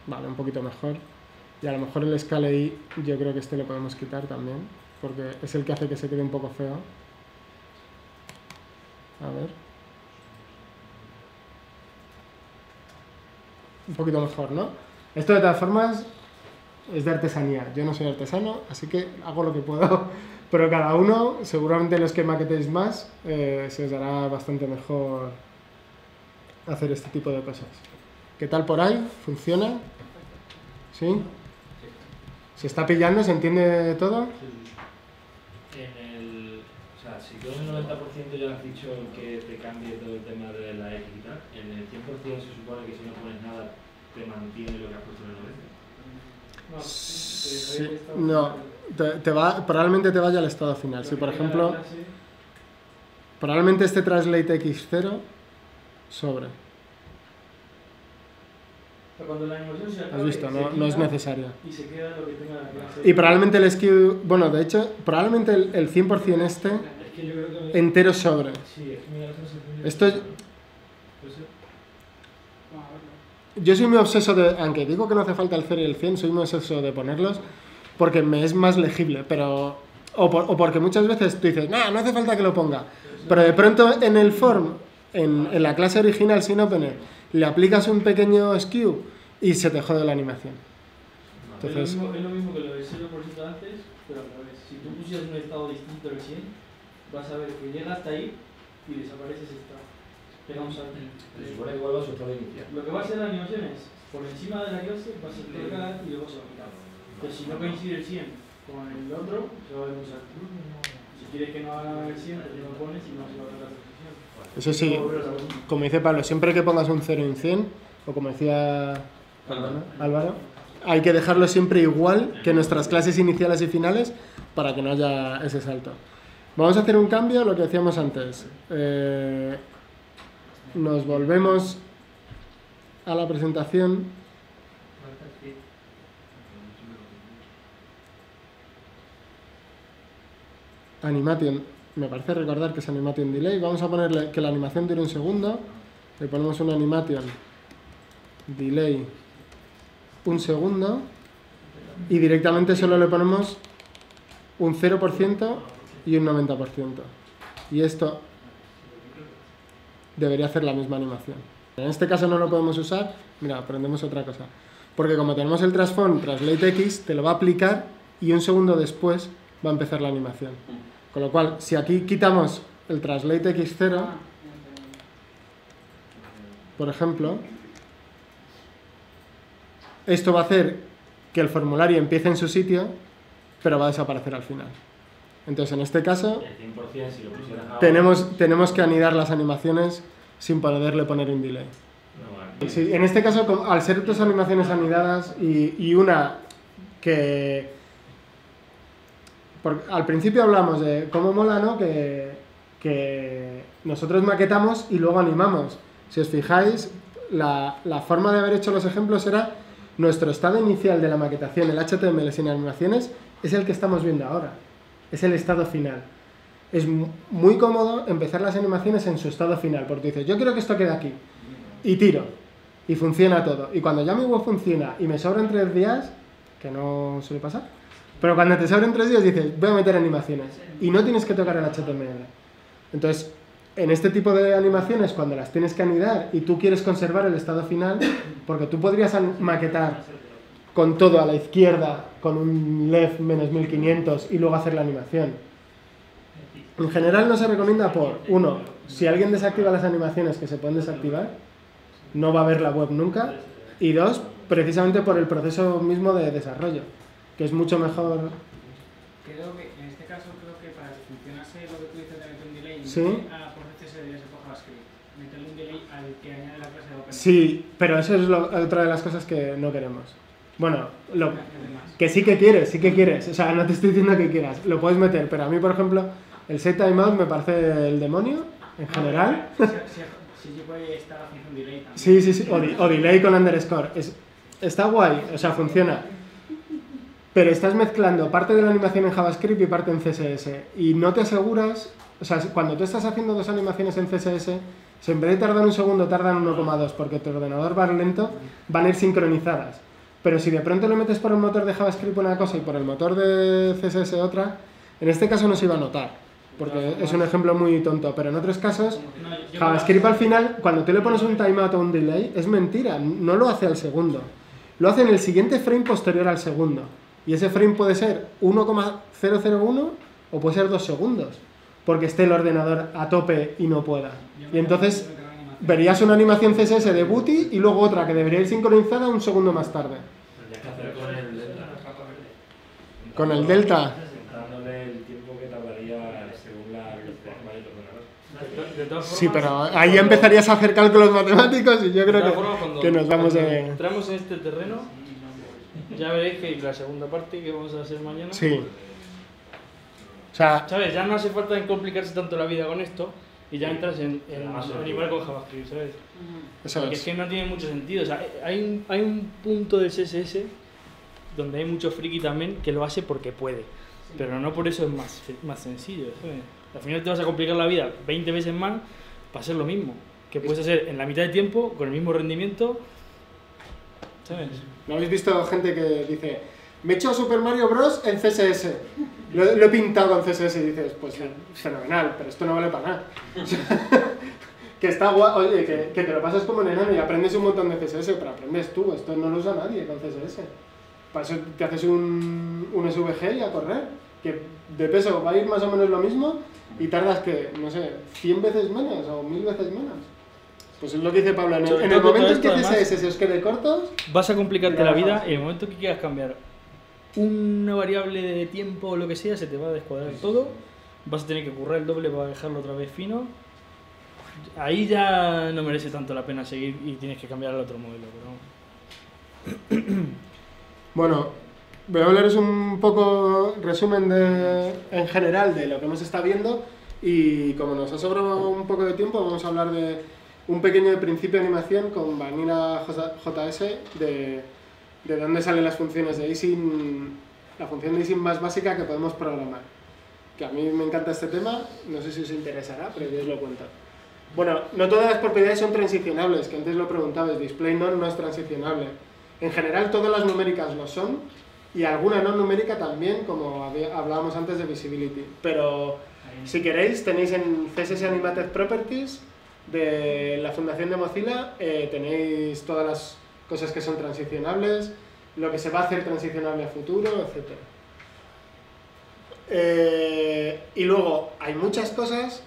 Vale, un poquito mejor. Y a lo mejor el scale i, yo creo que este le podemos quitar también, porque es el que hace que se quede un poco feo. A ver. Un poquito mejor, ¿no? Esto de todas formas es de artesanía. Yo no soy artesano, así que hago lo que puedo. Pero cada uno, seguramente los que maquetéis más, se os dará bastante mejor hacer este tipo de cosas. ¿Qué tal por ahí? ¿Funciona? ¿Sí? ¿Se está pillando? ¿Se entiende todo? O sea, si tú en el 90% ya has dicho que te cambie todo el tema de la X y tal, en el 100% se supone que si no pones nada te mantiene lo que has puesto en el 90. No, probablemente te vaya al estado final. Si por ejemplo, probablemente este translate x0 sobre. Cuando la animación se acabe, Has visto, no es necesario. Y se queda lo que tenga la clase. Y probablemente el skew, bueno, de hecho, probablemente el 100% este Es que yo creo que... entero sobre. Sí, es que me da la sensación de... Esto, Puede ser. yo soy muy obseso de, aunque digo que no hace falta el 0 y el 100, soy muy obseso de ponerlos porque me es más legible, pero o porque muchas veces tú dices, no hace falta que lo ponga, pero de pronto en el form, en la clase original sin opener, le aplicas un pequeño skew y se te jode la animación. Entonces, es lo mismo que lo del 0% antes, pero al revés. Si tú pusieras un estado distinto del 100, vas a ver que llega hasta ahí y desaparece ese estado. Pega un salto. Se supone que vuelva a su estado inicial. Lo que va a hacer la animación es, por encima de la clase, va a ser tocar y luego se va a quitar. Entonces, si no coincide el 100 con el otro, se va a ver un salto. Si quieres que no haga el 100, pues lo pones y no se va a ver la transición. eso sí, como dice Pablo, siempre que pongas un 0 y un 100, o como decía Álvaro, hay que dejarlo siempre igual que nuestras clases iniciales y finales para que no haya ese salto. Vamos a hacer un cambio, lo que decíamos antes. Nos volvemos a la presentación. Animation, me parece recordar que es Animation Delay. Vamos a ponerle que la animación dure un segundo. Le ponemos un Animation Delay un segundo y directamente solo le ponemos un 0% y un 90%. Y esto debería hacer la misma animación. En este caso no lo podemos usar. Mira, aprendemos otra cosa. Porque como tenemos el transform Translate X, te lo va a aplicar y un segundo después va a empezar la animación. Con lo cual, si aquí quitamos el Translate X0, por ejemplo, esto va a hacer que el formulario empiece en su sitio, pero va a desaparecer al final. Entonces, en este caso, El 100% si lo pusieras ahora... tenemos que anidar las animaciones sin poderle poner un delay. No, vale. Sí, en este caso, al ser dos animaciones anidadas y una que... al principio hablamos de cómo mola, ¿no? Que nosotros maquetamos y luego animamos. Si os fijáis, la forma de haber hecho los ejemplos era nuestro estado inicial de la maquetación, el HTML sin animaciones, es el que estamos viendo ahora. Es el estado final. Es muy cómodo empezar las animaciones en su estado final, porque dices, yo quiero que esto quede aquí. Y tiro. Y funciona todo. Y cuando ya mi web funciona y me sobran 3 días, que no suele pasar, pero cuando te sobran 3 días dices, voy a meter animaciones. Y no tienes que tocar el HTML. Entonces, en este tipo de animaciones, cuando las tienes que anidar y tú quieres conservar el estado final, porque tú podrías maquetar con todo a la izquierda, con un left menos 1500 y luego hacer la animación. En general no se recomienda por, uno, si alguien desactiva las animaciones que se pueden desactivar, no va a ver la web nunca, y dos, precisamente por el proceso mismo de desarrollo, que es mucho mejor. Creo que en este caso para que funcionase lo que tú dices de meter un delay, Sí. por CSS por JavaScript, meterle un delay al que añade la clase de OpenAI. Sí, pero eso es otra de las cosas que no queremos. Bueno, que sí que quieres, o sea, no te estoy diciendo que quieras, lo puedes meter, pero a mí, por ejemplo, el set timeout me parece el demonio, en general. Sí, puede estar haciendo un delay también. Sí, o delay con underscore. Está guay, o sea, funciona. Pero estás mezclando parte de la animación en JavaScript y parte en CSS. Y no te aseguras, o sea, cuando tú estás haciendo dos animaciones en CSS, si en vez de tardar un segundo tardan 1,2 porque tu ordenador va lento, van a ir sincronizadas. Pero si de pronto le metes por el motor de JavaScript una cosa y por el motor de CSS otra, en este caso no se iba a notar, porque es un ejemplo muy tonto, pero en otros casos, JavaScript al final, cuando tú le pones un timeout o un delay, es mentira, no lo hace al segundo, lo hace en el siguiente frame posterior al segundo, y ese frame puede ser 1,001 o puede ser 2 segundos, porque esté el ordenador a tope y no pueda. Y entonces verías una animación CSS de booty y luego otra que debería ir sincronizada un segundo más tarde. Tendrías que hacer con el delta. Con el delta. Dándole el tiempo que tardaría según la velocidad que vaya tu ordenador. De todas formas, Sí, pero ahí empezarías a hacer cálculos matemáticos y yo de creo todas formas, cuando- que nos vamos cuando de... entramos en este terreno, ya veréis que la segunda parte que vamos a hacer mañana, Sí. O sea, ¿sabes? Ya no hace falta en complicarse tanto la vida con esto y ya entras en animar con JavaScript, ¿sabes? eso Porque es es. que no tiene mucho sentido. O sea, hay un punto del CSS donde hay mucho friki también que lo hace porque puede, pero no por eso es más sencillo, ¿sabes? Al final te vas a complicar la vida 20 veces más para hacer lo mismo, que puedes hacer en la mitad de tiempo con el mismo rendimiento ¿sabes? ¿No habéis visto gente que dice, me he hecho Super Mario Bros. En CSS? Lo he pintado en CSS y dices, pues fenomenal, pero esto no vale para nada. Que está guay, oye, que te lo pasas como en enano y aprendes un montón de CSS, pero aprendes tú, esto no lo usa nadie con CSS. Para eso te haces un SVG y a correr, que de peso va a ir más o menos lo mismo y tardas que, no sé, 100 veces menos o 1000 veces menos. Pues es lo que dice Pablo, en el momento en que CSS se os quede cortos... Vas a complicarte la vida y en el momento que quieras cambiar una variable de tiempo o lo que sea, se te va a descuadrar todo, vas a tener que currar el doble para dejarlo otra vez fino. Ahí ya no merece tanto la pena seguir y tienes que cambiar al otro modelo. Pero... Bueno, voy a hablaros un poco resumen en general de lo que hemos estado viendo y como nos ha sobrado un poco de tiempo vamos a hablar de un pequeño principio de animación con Vanilla JS de dónde salen las funciones de easing, la función de easing más básica que podemos programar. Que a mí me encanta este tema, no sé si os interesará, pero yo os lo cuento. Bueno, no todas las propiedades son transicionables, que antes lo preguntabais, DisplayNone no es transicionable. En general todas las numéricas lo son y alguna no numérica también, como hablábamos antes de Visibility. Pero si queréis tenéis en CSS Animated Properties de la Fundación de Mozilla, tenéis todas las cosas que son transicionables, lo que se va a hacer transicionable a futuro, etc. Y luego hay muchas cosas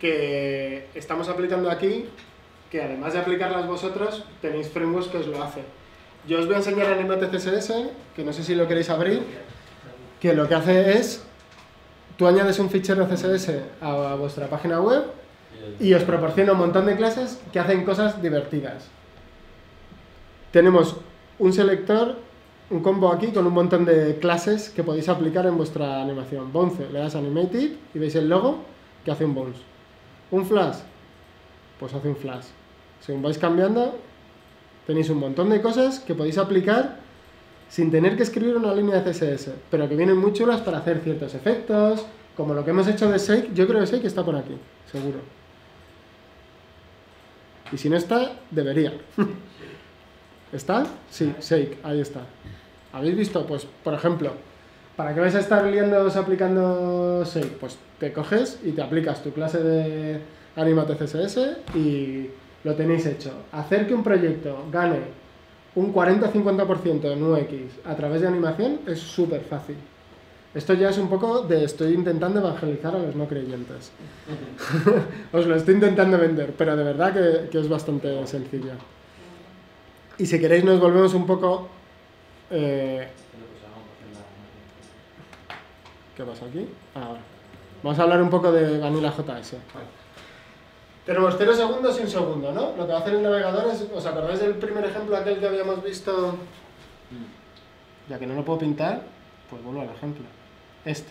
que estamos aplicando aquí, que además de aplicarlas vosotros, tenéis frameworks que os lo hacen. Yo os voy a enseñar Animate CSS, que no sé si lo queréis abrir, que lo que hace es, tú añades un fichero CSS a vuestra página web y os proporciona un montón de clases que hacen cosas divertidas. Tenemos un selector, un combo aquí con un montón de clases que podéis aplicar en vuestra animación. Bounce, le das Animated y veis el logo que hace un bounce. Un flash, pues hace un flash. Según vais cambiando, tenéis un montón de cosas que podéis aplicar sin tener que escribir una línea de CSS, pero que vienen muy chulas para hacer ciertos efectos, como lo que hemos hecho de Shake. Yo creo que Shake está por aquí, seguro. Y si no está, debería. ¿Está? Sí, Shake, ahí está. ¿Habéis visto? Pues, por ejemplo, ¿para qué vais a estar liándoos aplicando Shake? Pues te coges y te aplicas tu clase de Animate CSS y lo tenéis hecho. Hacer que un proyecto gane un 40-50% en UX a través de animación es súper fácil. Esto ya es un poco de estoy intentando evangelizar a los no creyentes. Os lo estoy intentando vender, pero de verdad que es bastante sencillo. Y si queréis nos volvemos un poco... ¿Qué pasa aquí? Ahora. Vamos a hablar un poco de Vanilla JS. Tenemos 0 segundos y 1 segundo, ¿no? Lo que va a hacer el navegador es... ¿Os acordáis del primer ejemplo aquel que habíamos visto? Ya que no lo puedo pintar, pues vuelvo al ejemplo. Este.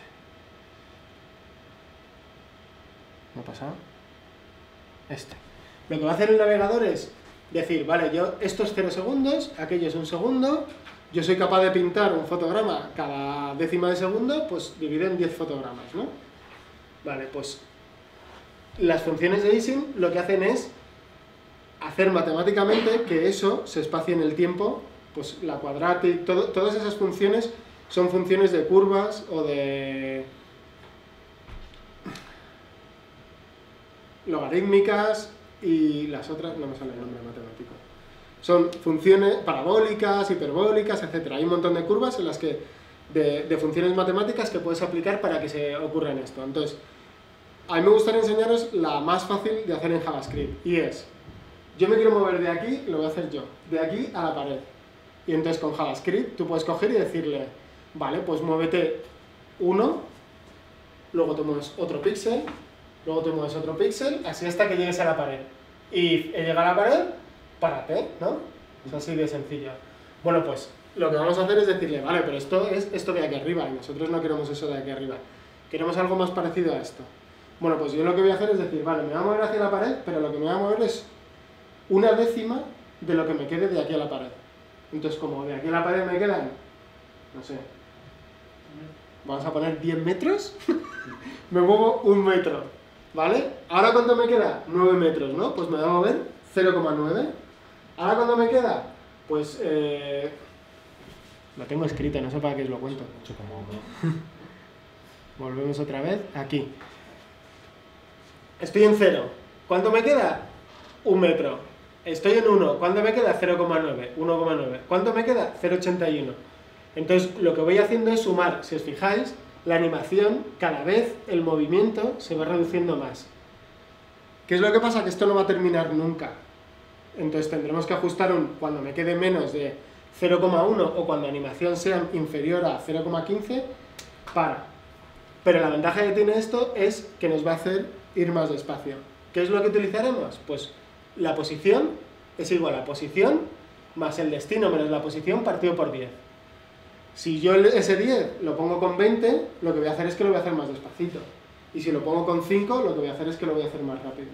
¿Me ha pasado? Este. Lo que va a hacer el navegador es decir, vale, yo esto es 0 segundos, aquello es 1 segundo, yo soy capaz de pintar un fotograma cada décima de segundo, pues divide en 10 fotogramas, ¿no? Vale, pues las funciones de easing lo que hacen es hacer matemáticamente que eso se espacie en el tiempo, pues la quadratic, todas esas funciones son funciones de curvas o de logarítmicas y las otras, no me sale el nombre matemático. Son funciones parabólicas, hiperbólicas, etc. Hay un montón de curvas en las que de funciones matemáticas que puedes aplicar para que se ocurran esto. Entonces, a mí me gustaría enseñaros la más fácil de hacer en JavaScript y es, yo me quiero mover de aquí, lo voy a hacer yo, de aquí a la pared. Y entonces con JavaScript tú puedes coger y decirle, vale, pues muévete 1, luego te mueves otro píxel, luego te mueves otro píxel, así hasta que llegues a la pared. Y al llegar a la pared, párate, ¿no? Es así de sencillo. Bueno, pues lo que vamos a hacer es decirle, vale, pero esto es esto de aquí arriba, y nosotros no queremos eso de aquí arriba. Queremos algo más parecido a esto. Bueno, pues yo lo que voy a hacer es decir, vale, me voy a mover hacia la pared, pero lo que me voy a mover es 1/10 de lo que me quede de aquí a la pared. Entonces, como de aquí a la pared me quedan, no sé, vamos a poner 10 metros, me muevo 1 metro, ¿vale? Ahora, ¿cuánto me queda? 9 metros, ¿no? Pues me voy a mover 0,9. Ahora, ¿cuánto me queda? pues lo tengo escrito, no sé para qué os lo cuento. 8,1. Volvemos otra vez, aquí. Estoy en 0. ¿Cuánto me queda? 1 metro. Estoy en 1. ¿Cuánto me queda? 0,9. 1,9. ¿Cuánto me queda? 0,81. Entonces, lo que voy haciendo es sumar. Si os fijáis, la animación, cada vez el movimiento se va reduciendo más. ¿Qué es lo que pasa? Que esto no va a terminar nunca. Entonces, tendremos que ajustar cuando me quede menos de 0,1 o cuando la animación sea inferior a 0,15, para. Pero la ventaja que tiene esto es que nos va a hacer ir más despacio. ¿Qué es lo que utilizaremos? Pues la posición es igual a posición más el destino menos la posición partido por 10. Si yo ese 10 lo pongo con 20, lo que voy a hacer es que lo voy a hacer más despacito. Y si lo pongo con 5, lo que voy a hacer es que lo voy a hacer más rápido.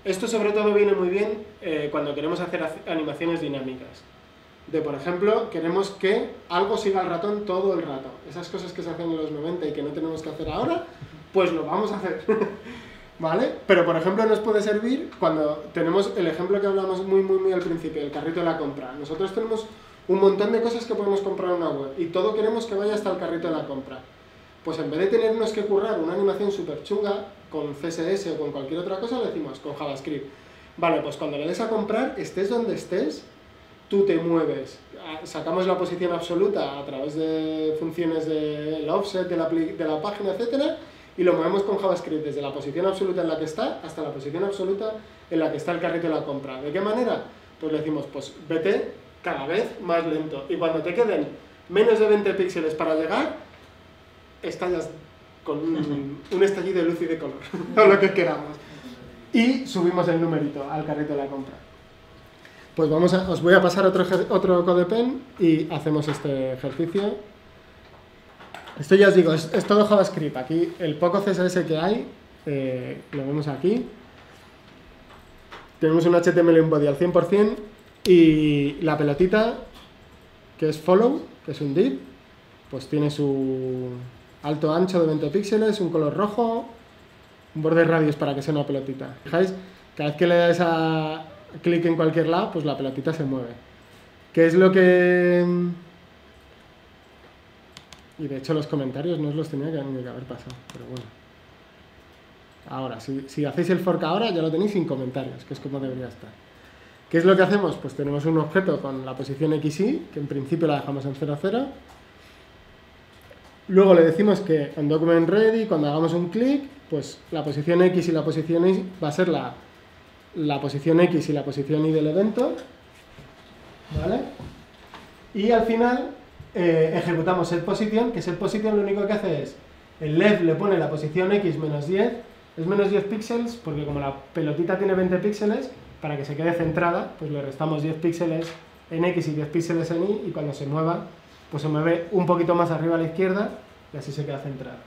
Esto sobre todo viene muy bien cuando queremos hacer animaciones dinámicas. Por ejemplo, queremos que algo siga al ratón todo el rato. Esas cosas que se hacen en los 90 y que no tenemos que hacer ahora, pues lo vamos a hacer. ¿Vale? Pero por ejemplo nos puede servir cuando tenemos el ejemplo que hablamos muy al principio, el carrito de la compra. Nosotros tenemos un montón de cosas que podemos comprar en una web y todo queremos que vaya hasta el carrito de la compra. Pues en vez de tenernos que currar una animación súper chunga con CSS o con cualquier otra cosa, le decimos con JavaScript. Vale, pues cuando le des a comprar, estés donde estés, tú te mueves. Sacamos la posición absoluta a través de funciones del offset de la página, etcétera, y lo movemos con JavaScript desde la posición absoluta en la que está hasta la posición absoluta en la que está el carrito de la compra. ¿De qué manera? Pues le decimos, pues vete cada vez más lento. Y cuando te queden menos de 20 píxeles para llegar, estallas con un estallido de luz y de color, o lo que queramos. Y subimos el numerito al carrito de la compra. Pues os voy a pasar otro CodePen y hacemos este ejercicio. Esto ya os digo, es todo JavaScript. Aquí el poco CSS que hay, lo vemos aquí. Tenemos un HTML embody al 100% y la pelotita, que es follow, que es un div, pues tiene su alto ancho de 20 píxeles, un color rojo, un borde radius para que sea una pelotita. ¿Fijáis? Cada vez que le das a clic en cualquier lado, pues la pelotita se mueve. ¿Qué es lo que...? Y de hecho los comentarios no os los tenía ni que haber pasado, pero bueno. Ahora, si hacéis el fork ahora, ya lo tenéis sin comentarios, que es como debería estar. ¿Qué es lo que hacemos? Pues tenemos un objeto con la posición XY, que en principio la dejamos en 0, 0. Luego le decimos que en document ready, cuando hagamos un clic, pues la posición X y la posición Y va a ser la posición X y la posición Y del evento, ¿vale? Y al final ejecutamos setPosition, que setPosition lo único que hace es, el left le pone la posición X menos 10, es menos 10 píxeles, porque como la pelotita tiene 20 píxeles, para que se quede centrada, pues le restamos 10 píxeles en X y 10 píxeles en Y, y cuando se mueva, pues se mueve un poquito más arriba a la izquierda, y así se queda centrada.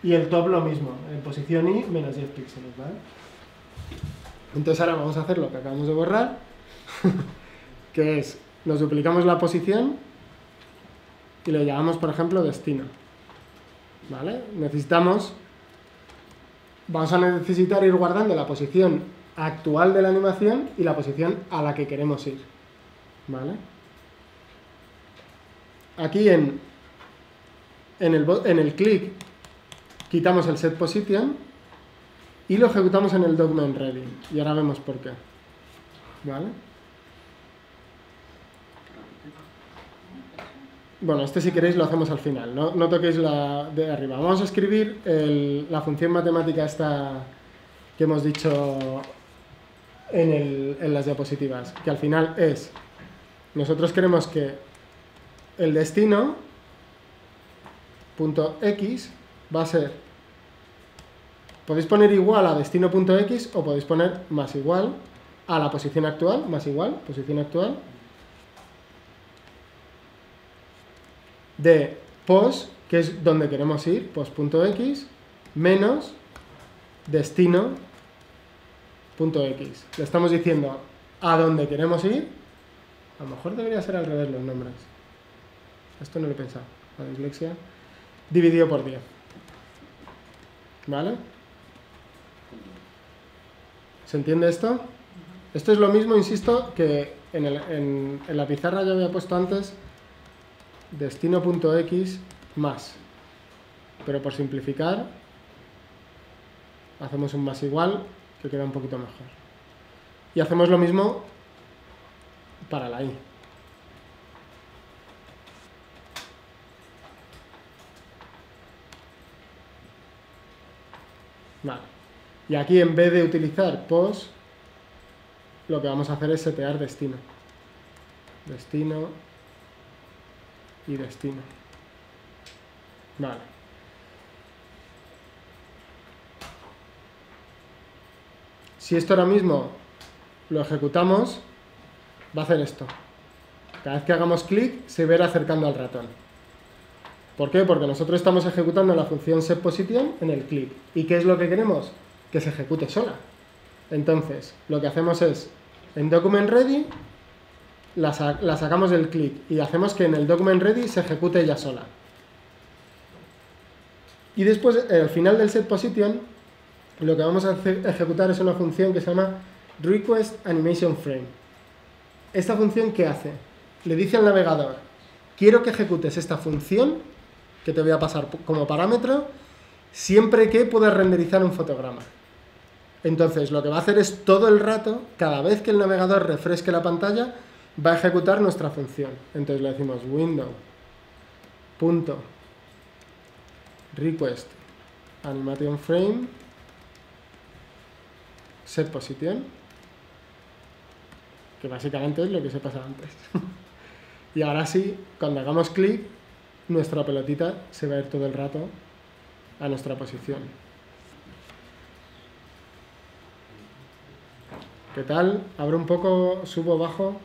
Y el top lo mismo, en posición Y menos 10 píxeles, ¿vale? Entonces ahora vamos a hacer lo que acabamos de borrar, que es, nos duplicamos la posición y le llamamos, por ejemplo, destino. ¿Vale? Vamos a necesitar ir guardando la posición actual de la animación y la posición a la que queremos ir. ¿Vale? Aquí en el click quitamos el setPosition y lo ejecutamos en el document ready. Y ahora vemos por qué. ¿Vale? Bueno, este si queréis lo hacemos al final, no toquéis la de arriba. Vamos a escribir la función matemática esta que hemos dicho en las diapositivas, que al final es, nosotros queremos que el destino .x va a ser, podéis poner igual a destino.x o podéis poner más igual a la posición actual, más igual, posición actual, de pos, que es donde queremos ir, pos.x, menos destino.x. Le estamos diciendo a dónde queremos ir. A lo mejor debería ser al revés los nombres. Esto no lo he pensado. La dislexia. Dividido por 10. ¿Vale? ¿Se entiende esto? Esto es lo mismo, insisto, que en la pizarra yo había puesto antes destino.x más, pero por simplificar hacemos un más igual, que queda un poquito mejor. Y hacemos lo mismo para la i. Vale. Y aquí, en vez de utilizar pos, lo que vamos a hacer es setear destino. Destino y destino. Vale. Si esto ahora mismo lo ejecutamos, va a hacer esto. Cada vez que hagamos clic, se verá acercando al ratón. ¿Por qué? Porque nosotros estamos ejecutando la función setPosition en el clic. ¿Y qué es lo que queremos? Que se ejecute sola. Entonces, lo que hacemos es, en documentReady, la sacamos del clic y hacemos que en el documentReady se ejecute ella sola. Y después, al final del setPosition, lo que vamos a ejecutar es una función que se llama requestAnimationFrame. ¿Esta función qué hace? Le dice al navegador, quiero que ejecutes esta función, que te voy a pasar como parámetro, siempre que puedas renderizar un fotograma. Entonces, lo que va a hacer es todo el rato, cada vez que el navegador refresque la pantalla, va a ejecutar nuestra función. Entonces le decimos window.requestAnimationFrame setPosition, que básicamente es lo que se pasa antes. Y ahora sí, cuando hagamos clic, nuestra pelotita se va a ir todo el rato a nuestra posición. ¿Qué tal? Abro un poco, subo, bajo.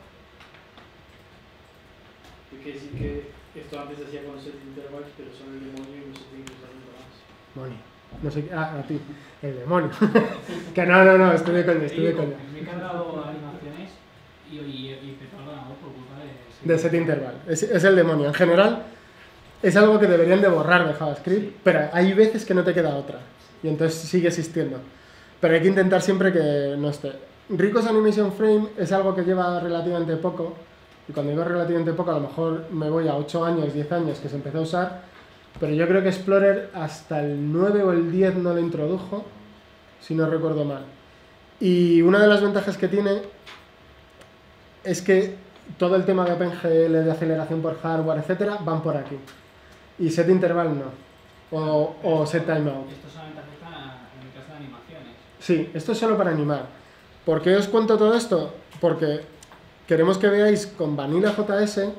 Hay que decir que esto antes se hacía con setIntervals, pero son el demonio y no se tiene que usar nunca más. Demonio. No sé qué. Ah, a ti. El demonio. Que no, estoy de coña, estoy de coña. Me he cargado animaciones y petó el ordenador por culpa De setInterval. Es el demonio. En general, es algo que deberían de borrar de JavaScript, pero hay veces que no te queda otra. Y entonces sigue existiendo. Pero hay que intentar siempre que no esté. requestAnimationFrame es algo que lleva relativamente poco. Y cuando digo relativamente poco, a lo mejor me voy a 8 años, 10 años que se empezó a usar. Pero yo creo que Explorer hasta el 9 o el 10 no lo introdujo, si no recuerdo mal. Y una de las ventajas que tiene es que todo el tema de OpenGL, de aceleración por hardware, etcétera, van por aquí. Y setInterval no. O setTimeout. Esto solamente afecta en el caso de animaciones. Sí, esto es solo para animar. ¿Por qué os cuento todo esto? Porque queremos que veáis con VanillaJS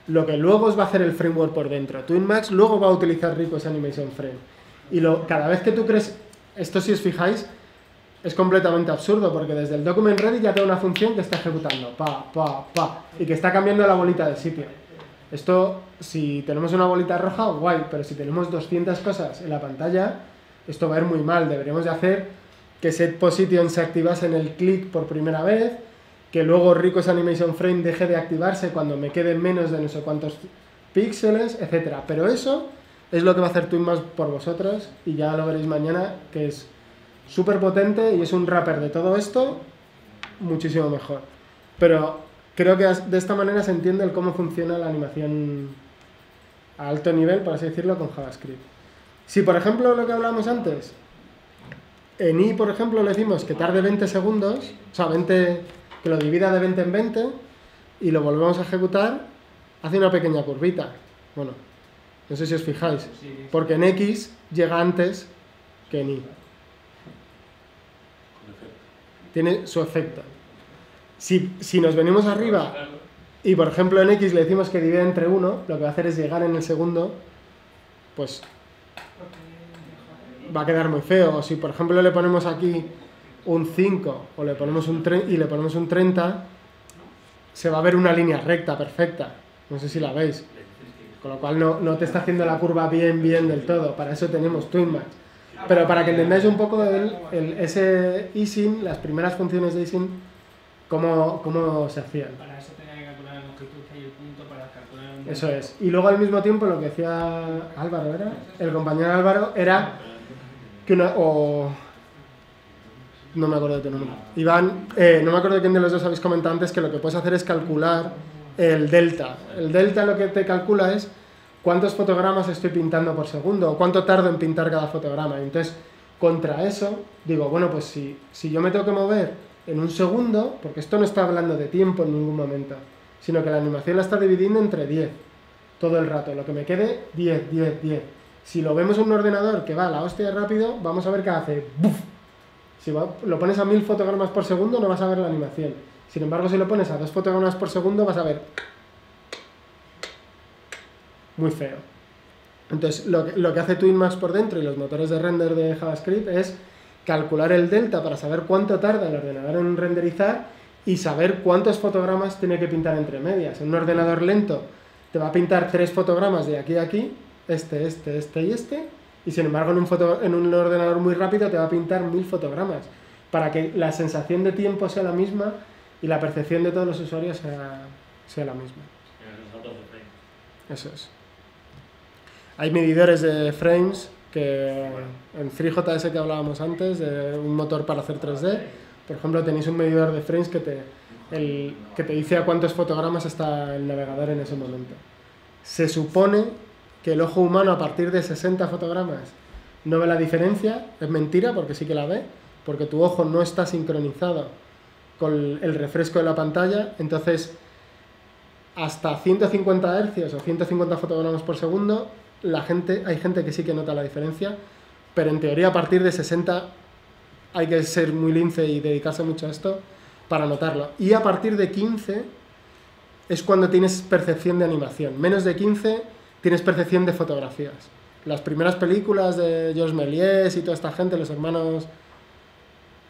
lo que luego os va a hacer el framework por dentro. TwinMax luego va a utilizar requestAnimationFrame. Y cada vez que tú crees, esto si os fijáis, es completamente absurdo, porque desde el documentReady ya tengo una función que está ejecutando, y que está cambiando la bolita de sitio. Esto, si tenemos una bolita roja, guay, pero si tenemos 200 cosas en la pantalla, esto va a ir muy mal. Deberíamos de hacer que setPosition se activase en el clic por primera vez, que luego requestAnimationFrame deje de activarse cuando me queden menos de no sé cuántos píxeles, etcétera. Pero eso es lo que va a hacer TwinMax por vosotros, y ya lo veréis mañana, que es súper potente y es un wrapper de todo esto muchísimo mejor. Pero creo que de esta manera se entiende el cómo funciona la animación a alto nivel, por así decirlo, con JavaScript. Si, por ejemplo, lo que hablábamos antes, en i, por ejemplo, le decimos que tarde 20 segundos, o sea, que lo divida de 20 en 20, y lo volvemos a ejecutar, hace una pequeña curvita. Bueno, no sé si os fijáis, porque en x llega antes que en i. Tiene su efecto. Si nos venimos arriba y, por ejemplo, en x le decimos que divide entre 1, lo que va a hacer es llegar en el segundo, pues va a quedar muy feo. O si, por ejemplo, le ponemos aquí un 5 o le ponemos un y le ponemos un 30, se va a ver una línea recta, perfecta. No sé si la veis. Con lo cual no te está haciendo la curva bien del todo. Para eso tenemos TwinMax. Pero para que entendáis un poco ese easing, las primeras funciones de easing, cómo se hacían. Para eso tenía que calcular la longitud que hay el punto para calcular el... Eso es. Y luego al mismo tiempo lo que decía Álvaro, ¿era? El compañero Álvaro, era que No me acuerdo de tu nombre. Iván, no me acuerdo de quién de los dos habéis comentado antes que lo que puedes hacer es calcular el delta. El delta lo que te calcula es cuántos fotogramas estoy pintando por segundo o cuánto tardo en pintar cada fotograma. Entonces, contra eso, digo, bueno, pues si yo me tengo que mover en un segundo, porque esto no está hablando de tiempo en ningún momento, sino que la animación la está dividiendo entre 10 todo el rato. Lo que me quede, 10, 10, 10. Si lo vemos en un ordenador que va a la hostia de rápido, vamos a ver que hace ¡buf! Si lo pones a 1000 fotogramas por segundo, no vas a ver la animación. Sin embargo, si lo pones a 2 fotogramas por segundo, vas a ver muy feo. Entonces, lo que hace Twinmax por dentro y los motores de render de JavaScript es calcular el delta para saber cuánto tarda el ordenador en renderizar y saber cuántos fotogramas tiene que pintar entre medias. En un ordenador lento te va a pintar 3 fotogramas de aquí a aquí, este y este, y sin embargo en un ordenador muy rápido te va a pintar 1000 fotogramas, para que la sensación de tiempo sea la misma y la percepción de todos los usuarios sea la misma. Eso es. Hay medidores de frames que en 3JS que hablábamos antes, de un motor para hacer 3D, por ejemplo tenéis un medidor de frames que te dice a cuántos fotogramas está el navegador en ese momento. Se supone que el ojo humano a partir de 60 fotogramas no ve la diferencia, es mentira porque sí que la ve, porque tu ojo no está sincronizado con el refresco de la pantalla, entonces hasta 150 Hz o 150 fotogramas por segundo hay gente que sí que nota la diferencia, pero en teoría a partir de 60 hay que ser muy lince y dedicarse mucho a esto para notarlo. Y a partir de 15 es cuando tienes percepción de animación. Menos de 15 tienes percepción de fotografías. Las primeras películas de Georges Méliès y toda esta gente, los hermanos,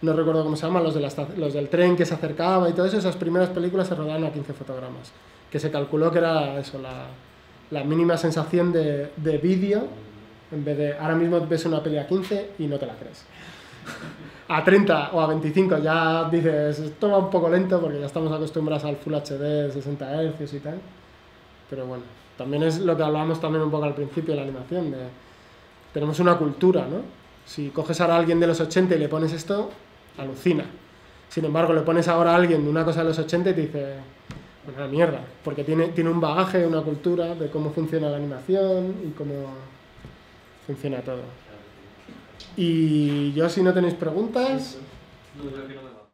no recuerdo cómo se llaman, los del tren que se acercaba y todo eso, esas primeras películas se rodaban a 15 fotogramas. Que se calculó que era eso, la mínima sensación de vídeo, en vez de ahora mismo ves una peli a 15 y no te la crees. A 30 o a 25 ya dices, esto va un poco lento porque ya estamos acostumbrados al Full HD 60 Hz y tal. Pero bueno, también es lo que hablábamos también un poco al principio de la animación, tenemos una cultura, ¿no? Si coges ahora a alguien de los 80 y le pones esto, alucina. Sin embargo, le pones ahora a alguien de una cosa de los 80 y te dice, bueno, la mierda, porque tiene un bagaje, una cultura de cómo funciona la animación y cómo funciona todo. Y yo, si no tenéis preguntas... No, creo que no me va.